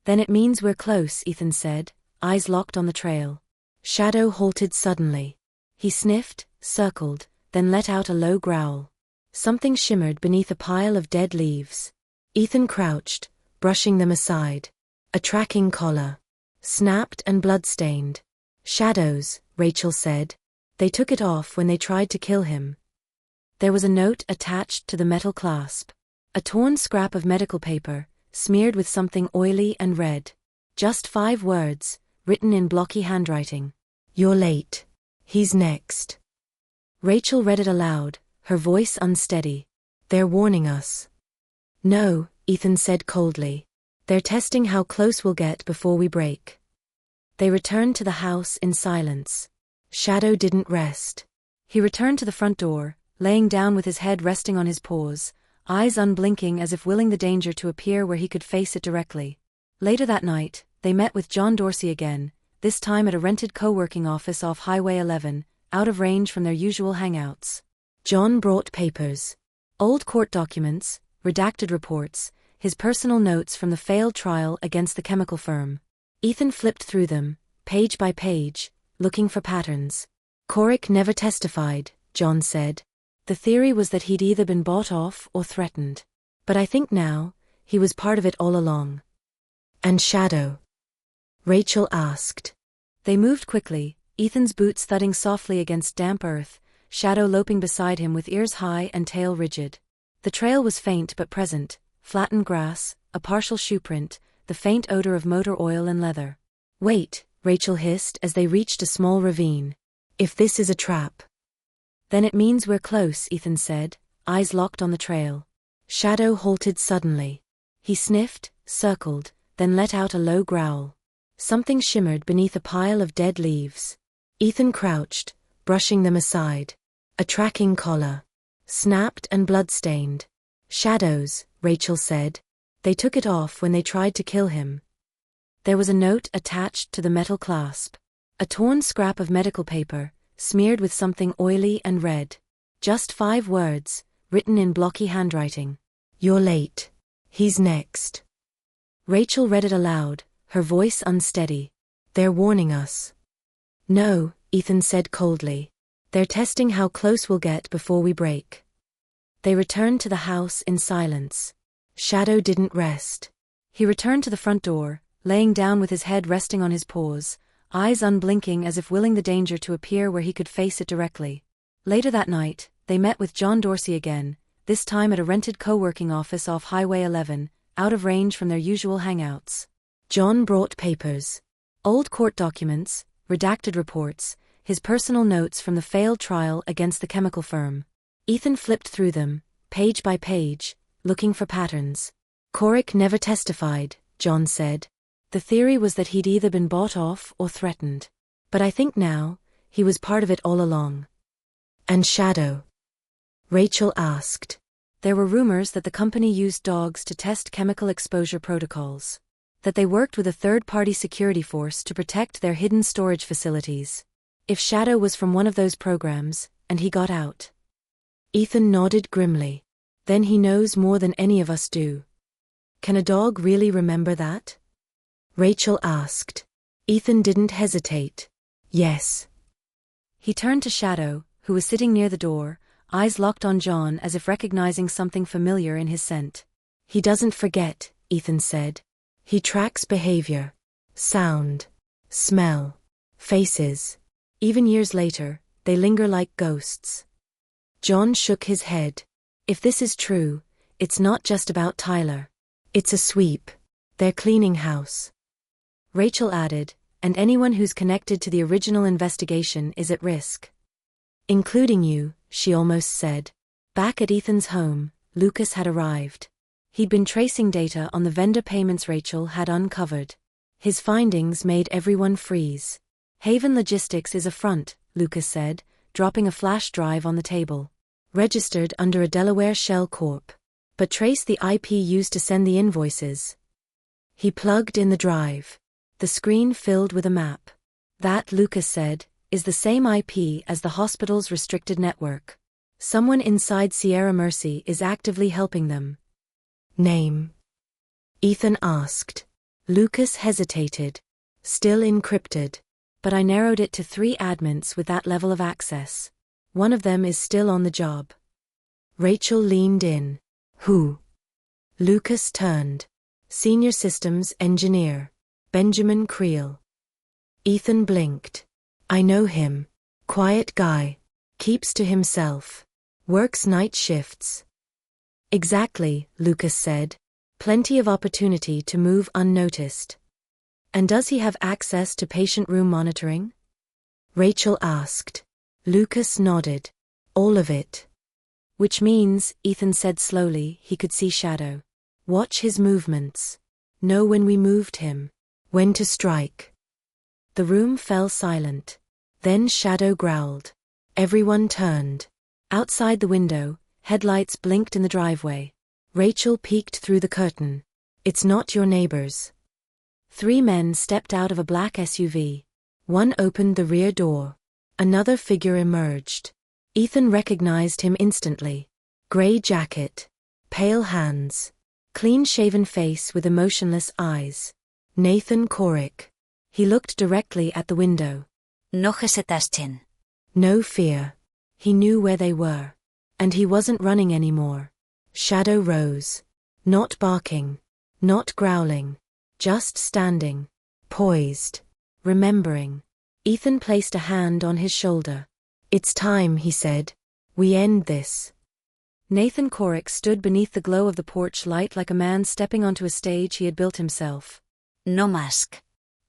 Then it means we're close, Ethan said, eyes locked on the trail. Shadow halted suddenly. He sniffed, circled, then let out a low growl. Something shimmered beneath a pile of dead leaves. Ethan crouched, brushing them aside. A tracking collar. Snapped and blood-stained. Shadows, Rachel said. They took it off when they tried to kill him. There was a note attached to the metal clasp. A torn scrap of medical paper, smeared with something oily and red. Just 5 words, written in blocky handwriting. "You're late. He's next." Rachel read it aloud, her voice unsteady. "They're warning us." "No," Ethan said coldly. "They're testing how close we'll get before we break." They returned to the house in silence. Shadow didn't rest. He returned to the front door, laying down with his head resting on his paws, eyes unblinking as if willing the danger to appear where he could face it directly. Later that night, they met with John Dorsey again, this time at a rented co-working office off Highway 11, out of range from their usual hangouts. John brought papers. Old court documents, redacted reports, his personal notes from the failed trial against the chemical firm. Ethan flipped through them, page by page, looking for patterns. "Corrick never testified," John said. "The theory was that he'd either been bought off or threatened. But I think now, he was part of it all along." "And Shadow?" Rachel asked. They moved quickly, Ethan's boots thudding softly against damp earth, Shadow loping beside him with ears high and tail rigid. The trail was faint but present, flattened grass, a partial shoe print, the faint odor of motor oil and leather. "Wait," Rachel hissed as they reached a small ravine. "If this is a trap." "Then it means we're close," Ethan said, eyes locked on the trail. Shadow halted suddenly. He sniffed, circled, then let out a low growl. Something shimmered beneath a pile of dead leaves. Ethan crouched, brushing them aside. A tracking collar. Snapped and blood-stained. "Shadows," Rachel said. "They took it off when they tried to kill him." There was a note attached to the metal clasp. A torn scrap of medical paper, smeared with something oily and red. Just 5 words, written in blocky handwriting. "You're late. He's next." Rachel read it aloud, her voice unsteady. "They're warning us." "No," Ethan said coldly. "They're testing how close we'll get before we break." They returned to the house in silence. Shadow didn't rest. He returned to the front door, laying down with his head resting on his paws, eyes unblinking as if willing the danger to appear where he could face it directly. Later that night, they met with John Dorsey again, this time at a rented co-working office off Highway 11, out of range from their usual hangouts. John brought papers. Old court documents, redacted reports, his personal notes from the failed trial against the chemical firm. Ethan flipped through them, page by page, looking for patterns. "Corrick never testified," John said. "The theory was that he'd either been bought off or threatened. But I think now, he was part of it all along." "And Shadow?" Rachel asked. There were rumors that the company used dogs to test chemical exposure protocols. That they worked with a third-party security force to protect their hidden storage facilities. If Shadow was from one of those programs, and he got out. Ethan nodded grimly. "Then he knows more than any of us do." "Can a dog really remember that?" Rachel asked. Ethan didn't hesitate. "Yes." He turned to Shadow, who was sitting near the door, eyes locked on John as if recognizing something familiar in his scent. "He doesn't forget," Ethan said. "He tracks behavior. Sound. Smell. Faces. Even years later, they linger like ghosts." John shook his head. "If this is true, it's not just about Tyler. It's a sweep. They're cleaning house." Rachel added, "And anyone who's connected to the original investigation is at risk." "Including you," she almost said. Back at Ethan's home, Lucas had arrived. He'd been tracing data on the vendor payments Rachel had uncovered. His findings made everyone freeze. "Haven Logistics is a front," Lucas said, dropping a flash drive on the table. "Registered under a Delaware Shell Corp. But trace the IP used to send the invoices." He plugged in the drive. The screen filled with a map. "That," Lucas said, "is the same IP as the hospital's restricted network. Someone inside Sierra Mercy is actively helping them." "Name?" Ethan asked. Lucas hesitated. "Still encrypted. But I narrowed it to 3 admins with that level of access. One of them is still on the job." Rachel leaned in. "Who?" Lucas turned. Senior Systems Engineer. Benjamin Creel. Ethan blinked. I know him. Quiet guy. Keeps to himself. Works night shifts. Exactly, Lucas said. Plenty of opportunity to move unnoticed. And does he have access to patient room monitoring? Rachel asked. Lucas nodded. All of it. Which means, Ethan said slowly, he could see Shadow. Watch his movements. Know when we moved him. When to strike. The room fell silent. Then Shadow growled. Everyone turned. Outside the window, headlights blinked in the driveway. Rachel peeked through the curtain. It's not your neighbors. 3 men stepped out of a black SUV. One opened the rear door. Another figure emerged. Ethan recognized him instantly. Gray jacket. Pale hands. Clean-shaven face with emotionless eyes. Nathan Corrick. He looked directly at the window. No hesitasten. No fear. He knew where they were. And he wasn't running anymore. Shadow rose. Not barking. Not growling. Just standing. Poised. Remembering. Ethan placed a hand on his shoulder. It's time, he said. We end this. Nathan Corrick stood beneath the glow of the porch light like a man stepping onto a stage he had built himself. No mask.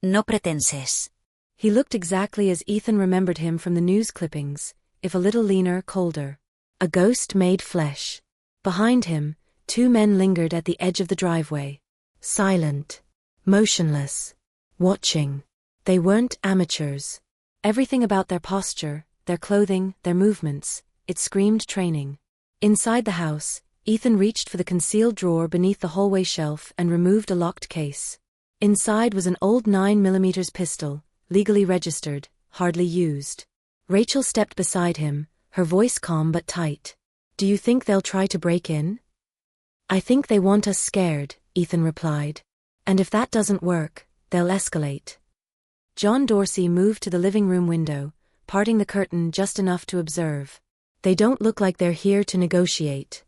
No pretenses. He looked exactly as Ethan remembered him from the news clippings, if a little leaner, colder. A ghost made flesh. Behind him, 2 men lingered at the edge of the driveway. Silent. Motionless. Watching. They weren't amateurs. Everything about their posture, their clothing, their movements, it screamed training. Inside the house, Ethan reached for the concealed drawer beneath the hallway shelf and removed a locked case. Inside was an old 9mm pistol, legally registered, hardly used. Rachel stepped beside him, her voice calm but tight. Do you think they'll try to break in? I think they want us scared, Ethan replied. And if that doesn't work, they'll escalate. John Dorsey moved to the living room window, parting the curtain just enough to observe. They don't look like they're here to negotiate.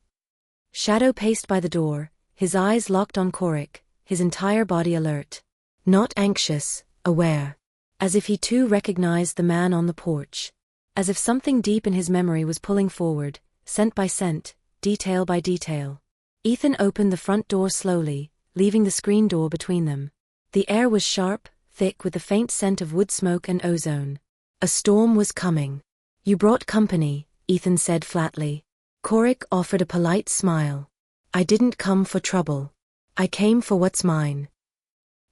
Shadow paced by the door, his eyes locked on Corrick, his entire body alert. Not anxious, aware. As if he too recognized the man on the porch. As if something deep in his memory was pulling forward, scent by scent, detail by detail. Ethan opened the front door slowly, leaving the screen door between them. The air was sharp, thick with the faint scent of wood smoke and ozone. A storm was coming. You brought company, Ethan said flatly. Corrick offered a polite smile. I didn't come for trouble. I came for what's mine.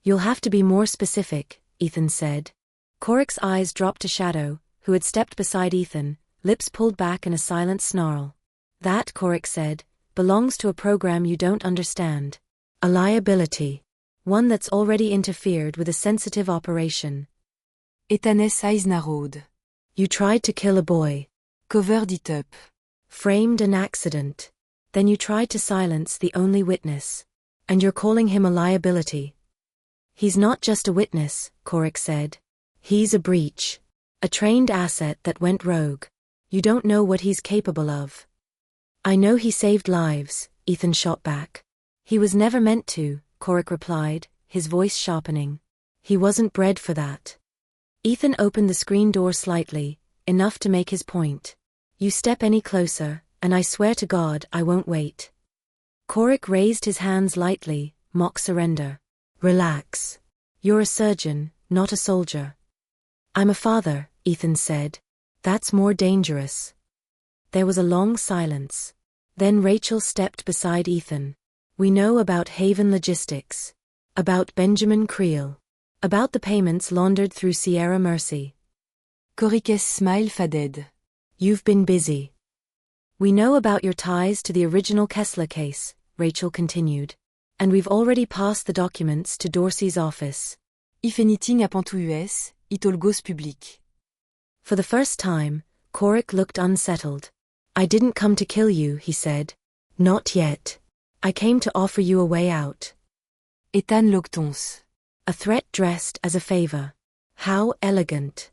You'll have to be more specific, Ethan said. Corrick's eyes dropped to Shadow, who had stepped beside Ethan, lips pulled back in a silent snarl. That, Corrick said, belongs to a program you don't understand. A liability. One that's already interfered with a sensitive operation. Etanes Eisnerode. You tried to kill a boy. Cover dit up. Framed an accident. Then you tried to silence the only witness. And you're calling him a liability. He's not just a witness, Corrick said. He's a breach. A trained asset that went rogue. You don't know what he's capable of. I know he saved lives, Ethan shot back. He was never meant to, Corrick replied, his voice sharpening. He wasn't bred for that. Ethan opened the screen door slightly, enough to make his point. You step any closer, and I swear to God I won't wait. Corrick raised his hands lightly, mock surrender. Relax. You're a surgeon, not a soldier. I'm a father, Ethan said. That's more dangerous. There was a long silence. Then Rachel stepped beside Ethan. We know about Haven Logistics. About Benjamin Creel. About the payments laundered through Sierra Mercy. Corrick's smile faded. You've been busy. We know about your ties to the original Kessler case, Rachel continued. And we've already passed the documents to Dorsey's office. If anything happened to US, it'll goes public. For the first time, Corrick looked unsettled. I didn't come to kill you, he said. Not yet. I came to offer you a way out. Ethan Loctons. A threat dressed as a favor. How elegant.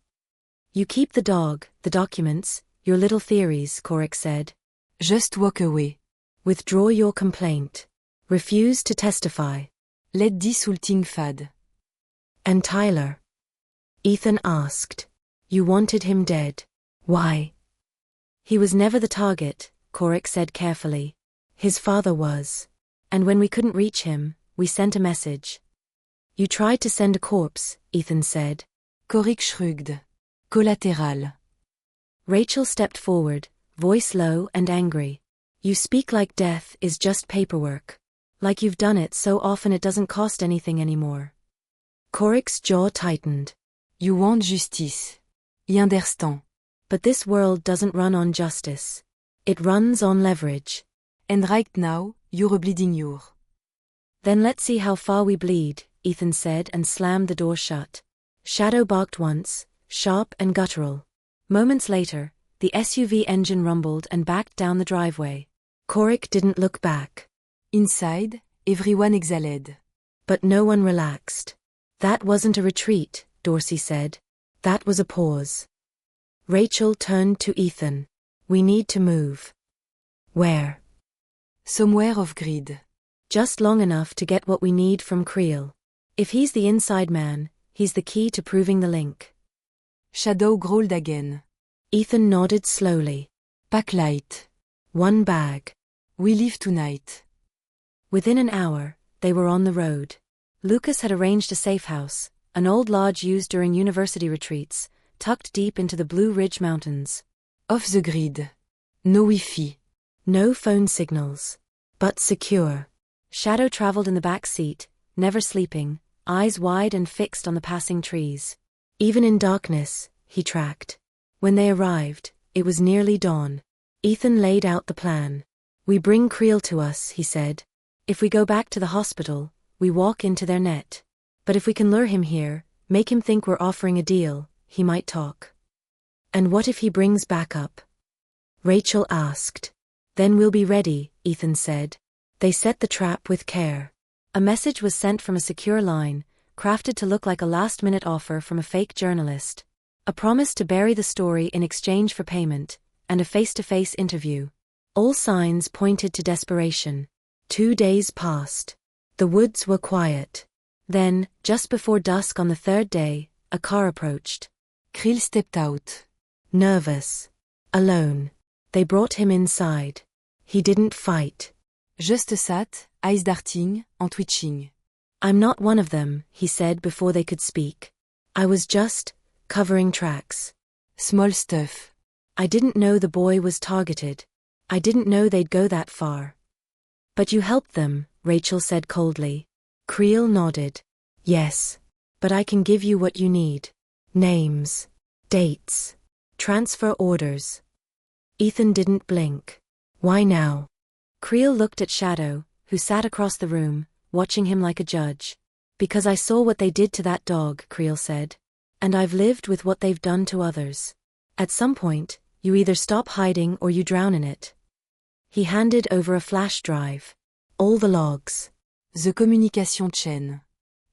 You keep the dog, the documents, your little theories, Corrick said. Just walk away. Withdraw your complaint. Refuse to testify. Let sulting fad. And Tyler? Ethan asked. You wanted him dead. Why? He was never the target, Korik said carefully. His father was. And when we couldn't reach him, we sent a message. You tried to send a corpse, Ethan said. Korik shrugged. Collatéral. Rachel stepped forward, voice low and angry. You speak like death is just paperwork. Like you've done it so often it doesn't cost anything anymore. Korik's jaw tightened. You want justice. Understand. But this world doesn't run on justice. It runs on leverage. And right now, you're bleeding your. Then let's see how far we bleed, Ethan said and slammed the door shut. Shadow barked once, sharp and guttural. Moments later, the SUV engine rumbled and backed down the driveway. Korik didn't look back. Inside, everyone exhaled. But no one relaxed. That wasn't a retreat, Dorsey said. That was a pause. Rachel turned to Ethan. We need to move. Where? Somewhere off-grid. Just long enough to get what we need from Creel. If he's the inside man, he's the key to proving the link. Shadow growled again. Ethan nodded slowly. Pack light. 1 bag. We leave tonight. Within an hour, they were on the road. Lucas had arranged a safe house, an old lodge used during university retreats, tucked deep into the Blue Ridge Mountains. Off the grid. No Wi-Fi. No phone signals. But secure. Shadow traveled in the back seat, never sleeping, eyes wide and fixed on the passing trees. Even in darkness, he tracked. When they arrived, it was nearly dawn. Ethan laid out the plan. We bring Creel to us, he said. If we go back to the hospital, we walk into their net. But if we can lure him here, make him think we're offering a deal, he might talk. And what if he brings backup? Rachel asked. Then we'll be ready, Ethan said. They set the trap with care. A message was sent from a secure line, crafted to look like a last-minute offer from a fake journalist. A promise to bury the story in exchange for payment, and a face-to-face interview. All signs pointed to desperation. 2 days passed. The woods were quiet. Then, just before dusk on the 3rd day, a car approached. Creel stepped out. Nervous. Alone. They brought him inside. He didn't fight. Just sat, eyes darting, and twitching. I'm not one of them, he said before they could speak. I was just covering tracks. Small stuff. I didn't know the boy was targeted. I didn't know they'd go that far. But you helped them, Rachel said coldly. Creel nodded. Yes. But I can give you what you need. Names. Dates. Transfer orders. Ethan didn't blink. Why now? Creel looked at Shadow, who sat across the room, watching him like a judge. Because I saw what they did to that dog, Creel said. And I've lived with what they've done to others. At some point, you either stop hiding or you drown in it. He handed over a flash drive. All the logs. The communication chain.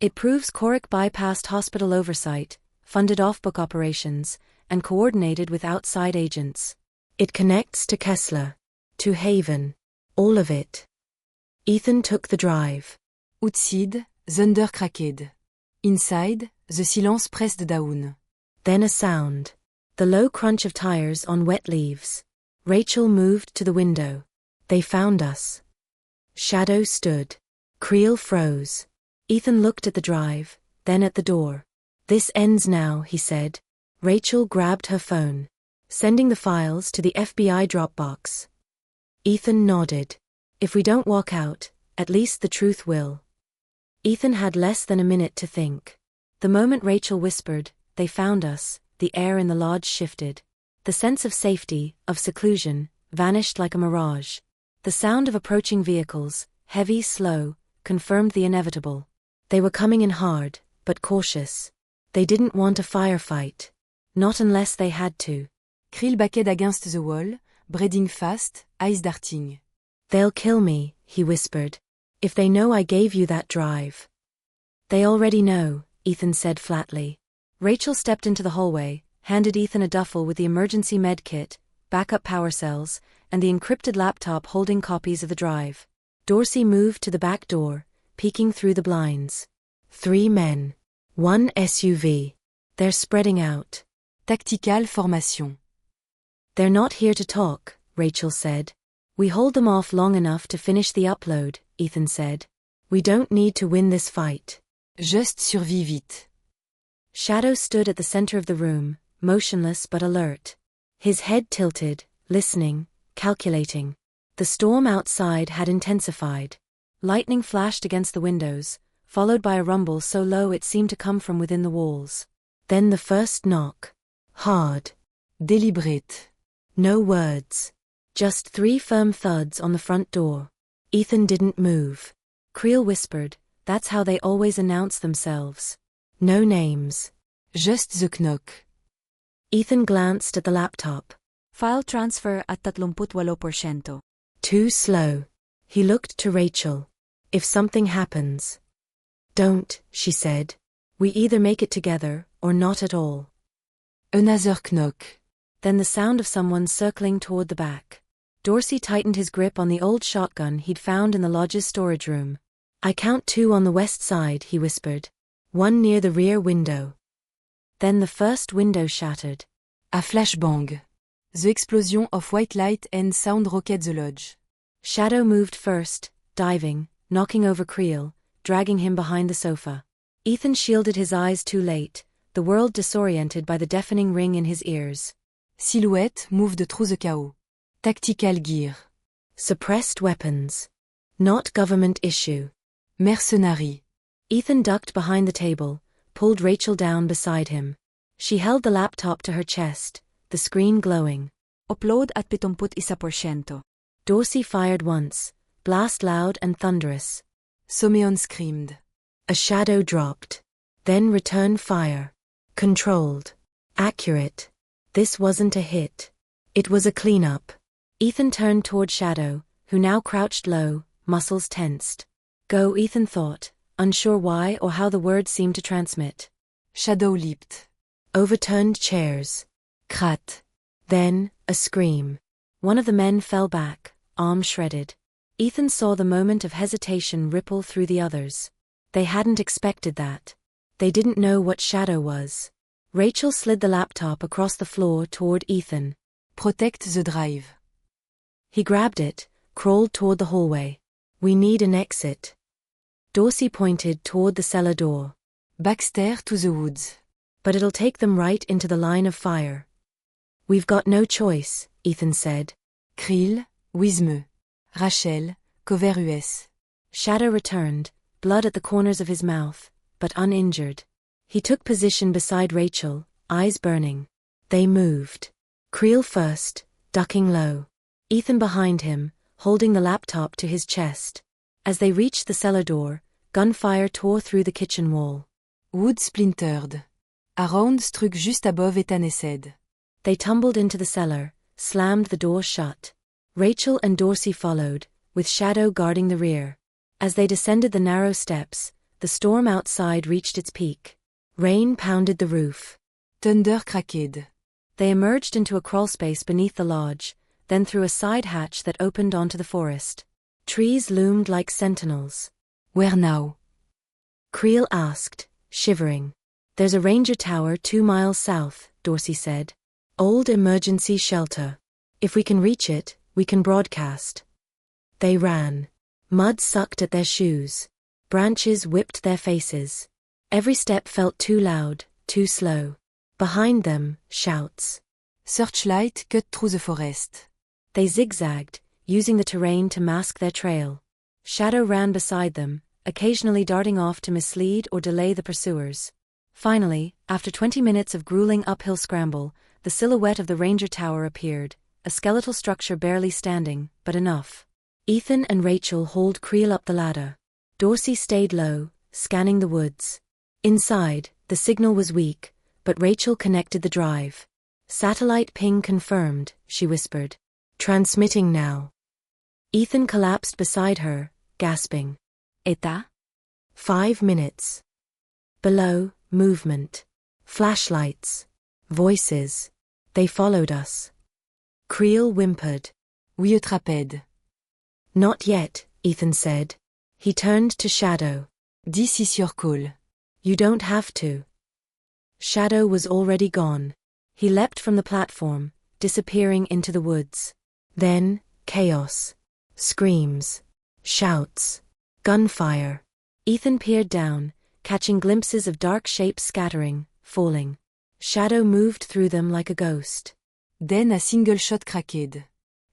It proves Korik bypassed hospital oversight, funded off-book operations, and coordinated with outside agents. It connects to Kessler. To Haven. All of it. Ethan took the drive. Outside, thunder cracked. Inside, the silence pressed down. Then a sound. The low crunch of tires on wet leaves. Rachel moved to the window. They found us. Shadow stood. Creel froze. Ethan looked at the drive, then at the door. This ends now, he said. Rachel grabbed her phone. Sending the files to the FBI Dropbox. Ethan nodded. If we don't walk out, at least the truth will. Ethan had less than a minute to think. The moment Rachel whispered, they found us, the air in the lodge shifted. The sense of safety, of seclusion, vanished like a mirage. The sound of approaching vehicles, heavy, slow, confirmed the inevitable. They were coming in hard, but cautious. They didn't want a firefight. Not unless they had to. Creel backed against the wall, breathing fast, eyes darting. They'll kill me, he whispered. If they know I gave you that drive. They already know, Ethan said flatly. Rachel stepped into the hallway, handed Ethan a duffel with the emergency med kit, backup power cells, and the encrypted laptop holding copies of the drive. Dorsey moved to the back door, peeking through the blinds. 3 men. 1 SUV. They're spreading out. Tactical formation. They're not here to talk, Rachel said. We hold them off long enough to finish the upload, Ethan said. We don't need to win this fight. Juste survie vite. Shadow stood at the center of the room, motionless but alert. His head tilted, listening, calculating. The storm outside had intensified. Lightning flashed against the windows, followed by a rumble so low it seemed to come from within the walls. Then the first knock. Hard. Deliberate. No words. Just 3 firm thuds on the front door. Ethan didn't move. Creel whispered, "That's how they always announce themselves." No names. Just the knock. Ethan glanced at the laptop. File transfer at 38%. Too slow. He looked to Rachel. "If something happens." "Don't," she said. "We either make it together, or not at all." Another knock. Then the sound of someone circling toward the back. Dorsey tightened his grip on the old shotgun he'd found in the lodge's storage room. "I count 2 on the west side," he whispered. "1 near the rear window." Then the first window shattered. A flashbang. The explosion of white light and sound rocked the lodge. Shadow moved first, diving, knocking over Creel, dragging him behind the sofa. Ethan shielded his eyes too late, the world disoriented by the deafening ring in his ears. Silhouette moved through the chaos. Tactical gear. Suppressed weapons. Not government issue. Mercenary. Ethan ducked behind the table, pulled Rachel down beside him. She held the laptop to her chest, the screen glowing. Upload at 71%. Dorsey fired once, blast loud and thunderous. Someone screamed. A shadow dropped. Then return fire. Controlled. Accurate. This wasn't a hit. It was a cleanup. Ethan turned toward Shadow, who now crouched low, muscles tensed. Go, Ethan thought, unsure why or how the words seemed to transmit. Shadow leaped. Overturned chairs. Krat. Then, a scream. One of the men fell back, arm shredded. Ethan saw the moment of hesitation ripple through the others. They hadn't expected that. They didn't know what Shadow was. Rachel slid the laptop across the floor toward Ethan. Protect the drive. He grabbed it, crawled toward the hallway. We need an exit. Dorsey pointed toward the cellar door. Backstair to the woods. But it'll take them right into the line of fire. We've got no choice, Ethan said. Creel, with me. Rachel, cover US. Shadow returned, blood at the corners of his mouth, but uninjured. He took position beside Rachel, eyes burning. They moved. Creel first, ducking low. Ethan behind him, holding the laptop to his chest. As they reached the cellar door, gunfire tore through the kitchen wall. Wood splintered. A round struck just above Ethan said. They tumbled into the cellar, slammed the door shut. Rachel and Dorsey followed, with Shadow guarding the rear. As they descended the narrow steps, the storm outside reached its peak. Rain pounded the roof. Thunder cracked. They emerged into a crawlspace beneath the lodge, then through a side hatch that opened onto the forest. Trees loomed like sentinels. Where now? Creel asked, shivering. There's a ranger tower 2 miles south, Dorsey said. Old emergency shelter. If we can reach it, we can broadcast. They ran. Mud sucked at their shoes. Branches whipped their faces. Every step felt too loud, too slow. Behind them, shouts. Searchlight cut through the forest. They zigzagged, using the terrain to mask their trail. Shadow ran beside them, occasionally darting off to mislead or delay the pursuers. Finally, after 20 minutes of grueling uphill scramble, the silhouette of the ranger tower appeared, a skeletal structure barely standing, but enough. Ethan and Rachel hauled Creel up the ladder. Dorsey stayed low, scanning the woods. Inside, the signal was weak, but Rachel connected the drive. Satellite ping confirmed, she whispered. Transmitting now. Ethan collapsed beside her, gasping. État? 5 minutes. Below, movement. Flashlights. Voices. They followed us. Creel whimpered. We attraped. Not yet, Ethan said. He turned to Shadow. This is your call. You don't have to. Shadow was already gone. He leapt from the platform, disappearing into the woods. Then, chaos. Screams. Shouts. Gunfire. Ethan peered down, catching glimpses of dark shapes scattering, falling. Shadow moved through them like a ghost. Then a single shot cracked.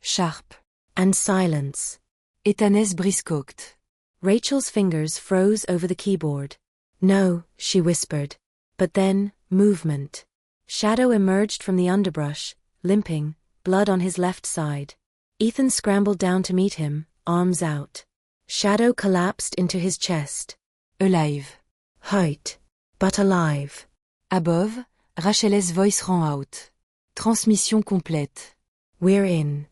Sharp. And silence. Ethanès briscoqued. Rachel's fingers froze over the keyboard. No, she whispered. But then, movement. Shadow emerged from the underbrush, limping, blood on his left side. Ethan scrambled down to meet him, arms out. Shadow collapsed into his chest. Alive. Hurt. But alive. Above, Rachel's voice rang out. Transmission complète. We're in.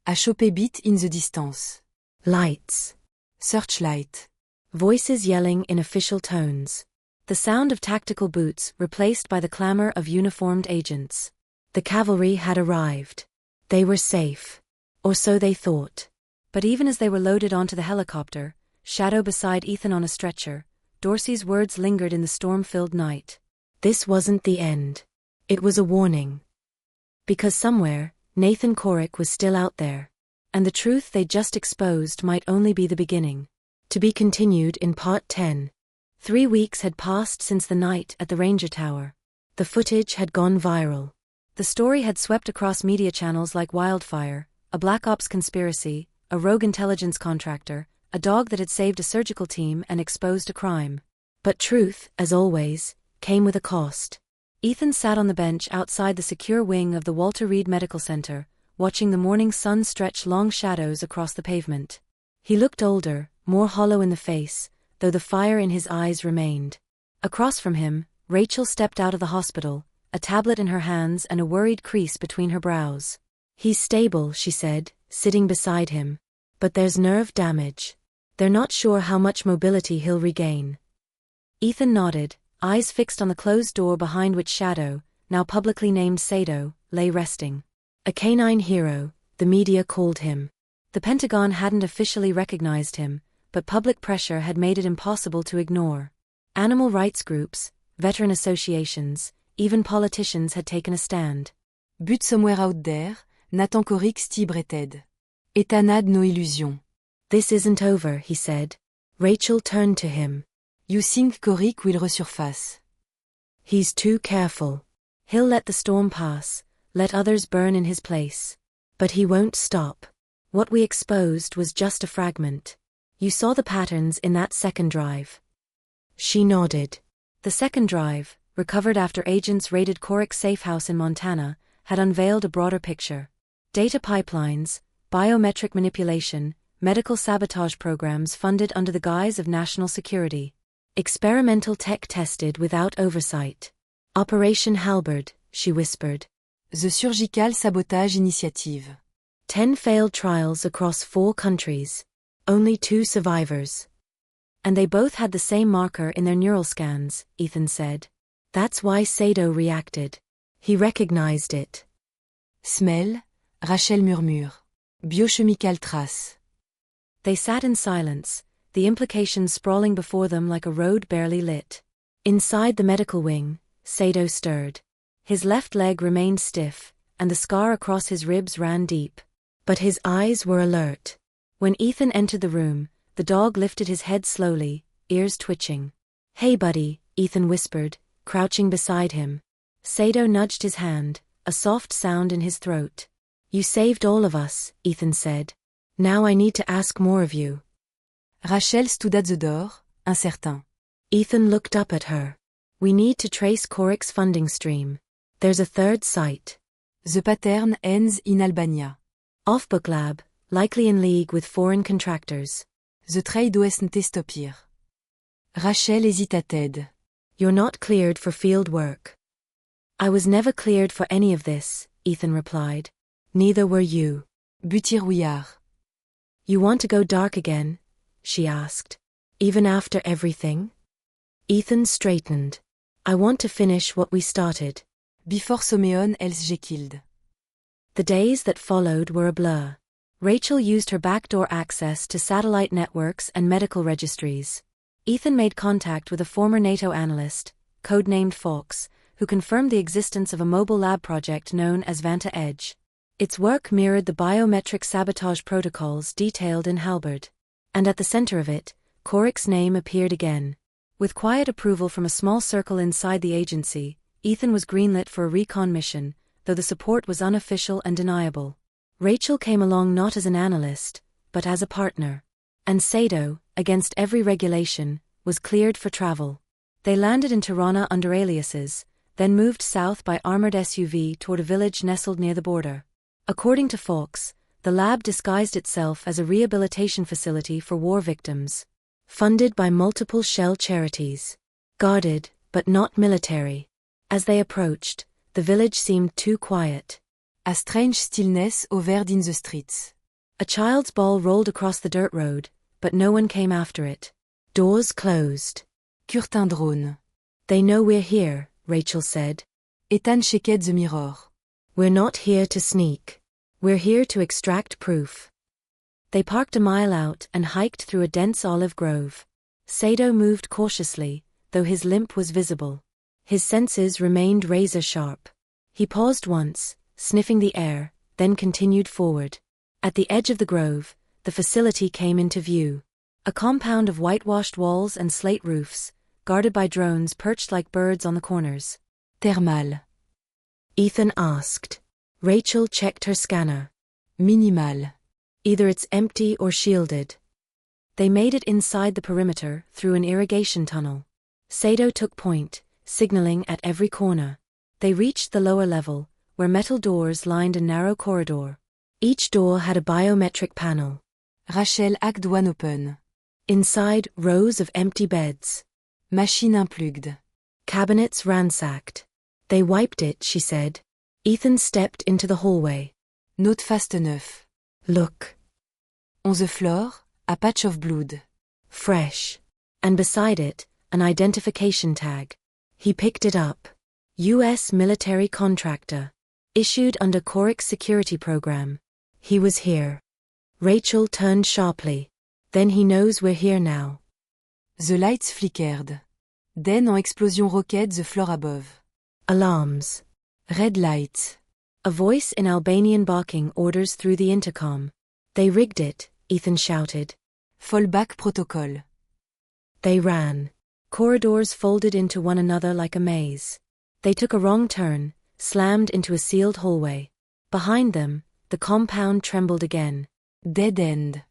A choppé beat in the distance. Lights. Searchlight. Voices yelling in official tones. The sound of tactical boots replaced by the clamor of uniformed agents. The cavalry had arrived. They were safe. Or so they thought. But even as they were loaded onto the helicopter, Shadow beside Ethan on a stretcher, Dorsey's words lingered in the storm-filled night. This wasn't the end. It was a warning. Because somewhere, Nathan Corrick was still out there. And the truth they just exposed might only be the beginning. To be continued in Part 10. 3 weeks had passed since the night at the Ranger Tower. The footage had gone viral. The story had swept across media channels like wildfire, a Black Ops conspiracy, a rogue intelligence contractor, a dog that had saved a surgical team and exposed a crime. But truth, as always, came with a cost. Ethan sat on the bench outside the secure wing of the Walter Reed Medical Center, watching the morning sun stretch long shadows across the pavement. He looked older, more hollow in the face, though the fire in his eyes remained. Across from him, Rachel stepped out of the hospital, a tablet in her hands and a worried crease between her brows. He's stable, she said, sitting beside him. But there's nerve damage. They're not sure how much mobility he'll regain. Ethan nodded, eyes fixed on the closed door behind which Shadow, now publicly named Sado, lay resting. A canine hero, the media called him. The Pentagon hadn't officially recognized him, but public pressure had made it impossible to ignore. Animal rights groups, veteran associations, even politicians had taken a stand. But somewhere out there, Nathan Corrick still breathed. Ethan had no illusion. This isn't over, he said. Rachel turned to him. You think Corrick will resurface? He's too careful. He'll let the storm pass, let others burn in his place. But he won't stop. What we exposed was just a fragment. You saw the patterns in that second drive. She nodded. The second drive, recovered after agents raided Corrick's safe house in Montana, had unveiled a broader picture. Data pipelines, biometric manipulation, medical sabotage programs funded under the guise of national security. Experimental tech tested without oversight. Operation Halberd, she whispered. The Surgical Sabotage Initiative. 10 failed trials across 4 countries. Only 2 survivors. And they both had the same marker in their neural scans, Ethan said. That's why Sado reacted. He recognized it. Smell, Rachel murmure. Biochemical trace. They sat in silence, the implications sprawling before them like a road barely lit. Inside the medical wing, Sado stirred. His left leg remained stiff, and the scar across his ribs ran deep. But his eyes were alert. When Ethan entered the room, the dog lifted his head slowly, ears twitching. Hey buddy, Ethan whispered, crouching beside him. Sado nudged his hand, a soft sound in his throat. You saved all of us, Ethan said. Now I need to ask more of you. Rachel stood at the door, uncertain. Ethan looked up at her. We need to trace Corrick's funding stream. There's a third site. The pattern ends in Albania. Off-book lab, likely in league with foreign contractors. The trade doesn't stop here. Rachel hesitated. You're not cleared for field work. I was never cleared for any of this, Ethan replied. Neither were you. But here we are. You want to go dark again? She asked. Even after everything? Ethan straightened. I want to finish what we started. Before someone else killed. The days that followed were a blur. Rachel used her backdoor access to satellite networks and medical registries. Ethan made contact with a former NATO analyst, codenamed Fox, who confirmed the existence of a mobile lab project known as Vanta Edge. Its work mirrored the biometric sabotage protocols detailed in Halberd. And at the center of it, Corrick's name appeared again. With quiet approval from a small circle inside the agency, Ethan was greenlit for a recon mission, though the support was unofficial and deniable. Rachel came along not as an analyst, but as a partner. And Sado, against every regulation, was cleared for travel. They landed in Tirana under aliases, then moved south by armored SUV toward a village nestled near the border. According to Fox, the lab disguised itself as a rehabilitation facility for war victims. Funded by multiple shell charities. Guarded, but not military. As they approached, the village seemed too quiet. A strange stillness hovered in the streets. A child's ball rolled across the dirt road, but no one came after it. Doors closed. Curtin drone. They know we're here, Rachel said. Ethan checked the mirror. We're not here to sneak. We're here to extract proof. They parked a mile out and hiked through a dense olive grove. Sado moved cautiously, though his limp was visible. His senses remained razor-sharp. He paused once, sniffing the air, then continued forward. At the edge of the grove, the facility came into view. A compound of whitewashed walls and slate roofs, guarded by drones perched like birds on the corners. Thermal. Ethan asked. Rachel checked her scanner. Minimal. Either it's empty or shielded. They made it inside the perimeter, through an irrigation tunnel. Sado took point, signaling at every corner. They reached the lower level, where metal doors lined a narrow corridor. Each door had a biometric panel. Rachel hacked one open. Inside, rows of empty beds. Machine unplugged. Cabinets ransacked. They wiped it, she said. Ethan stepped into the hallway. Note fast neuf. Look. On the floor, a patch of blood. Fresh. And beside it, an identification tag. He picked it up. U.S. military contractor. Issued under Corrick's security program. He was here. Rachel turned sharply. Then he knows we're here now. The lights flickered. Then en explosion rocked the floor above. Alarms. Red lights. A voice in Albanian barking orders through the intercom. They rigged it, Ethan shouted. Fallback protocol. They ran. Corridors folded into one another like a maze. They took a wrong turn, slammed into a sealed hallway. Behind them, the compound trembled again. Dead end.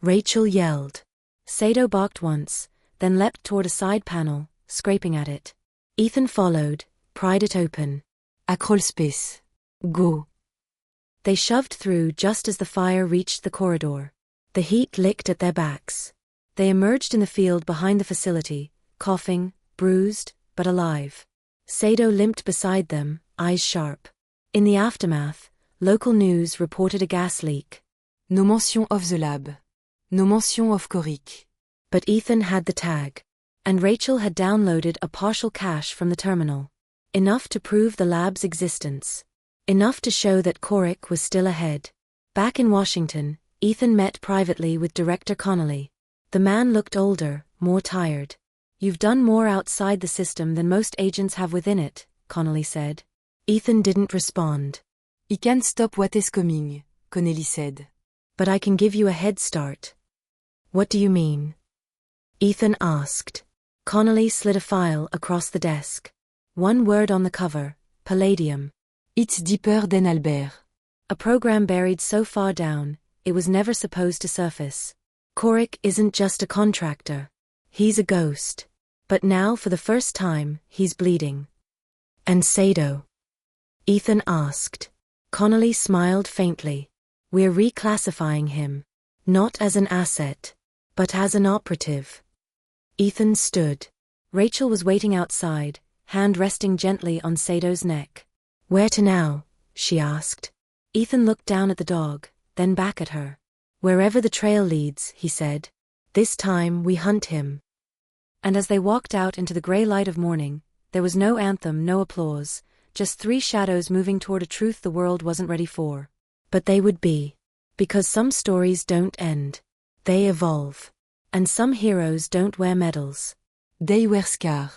Rachel yelled. Sado barked once, then leapt toward a side panel, scraping at it. Ethan followed, pried it open. A crawl space. Go. They shoved through just as the fire reached the corridor. The heat licked at their backs. They emerged in the field behind the facility, coughing, bruised, but alive. Sado limped beside them, eyes sharp. In the aftermath, local news reported a gas leak. No mention of the lab. No mention of Corrick. But Ethan had the tag. And Rachel had downloaded a partial cache from the terminal. Enough to prove the lab's existence. Enough to show that Corrick was still ahead. Back in Washington, Ethan met privately with Director Connolly. The man looked older, more tired. You've done more outside the system than most agents have within it, Connolly said. Ethan didn't respond. I can't stop what is coming, Connolly said. But I can give you a head start. What do you mean? Ethan asked. Connolly slid a file across the desk. One word on the cover, Palladium. It's deeper than Albert. A program buried so far down, it was never supposed to surface. Corrick isn't just a contractor. He's a ghost. But now for the first time, he's bleeding. And Sado? Ethan asked. Connolly smiled faintly. We're reclassifying him. Not as an asset, but as an operative. Ethan stood. Rachel was waiting outside, hand resting gently on Sado's neck. Where to now? She asked. Ethan looked down at the dog, then back at her. Wherever the trail leads, he said. This time we hunt him. And as they walked out into the gray light of morning, there was no anthem, no applause, just three shadows moving toward a truth the world wasn't ready for. But they would be. Because some stories don't end. They evolve. And some heroes don't wear medals. They wear scars.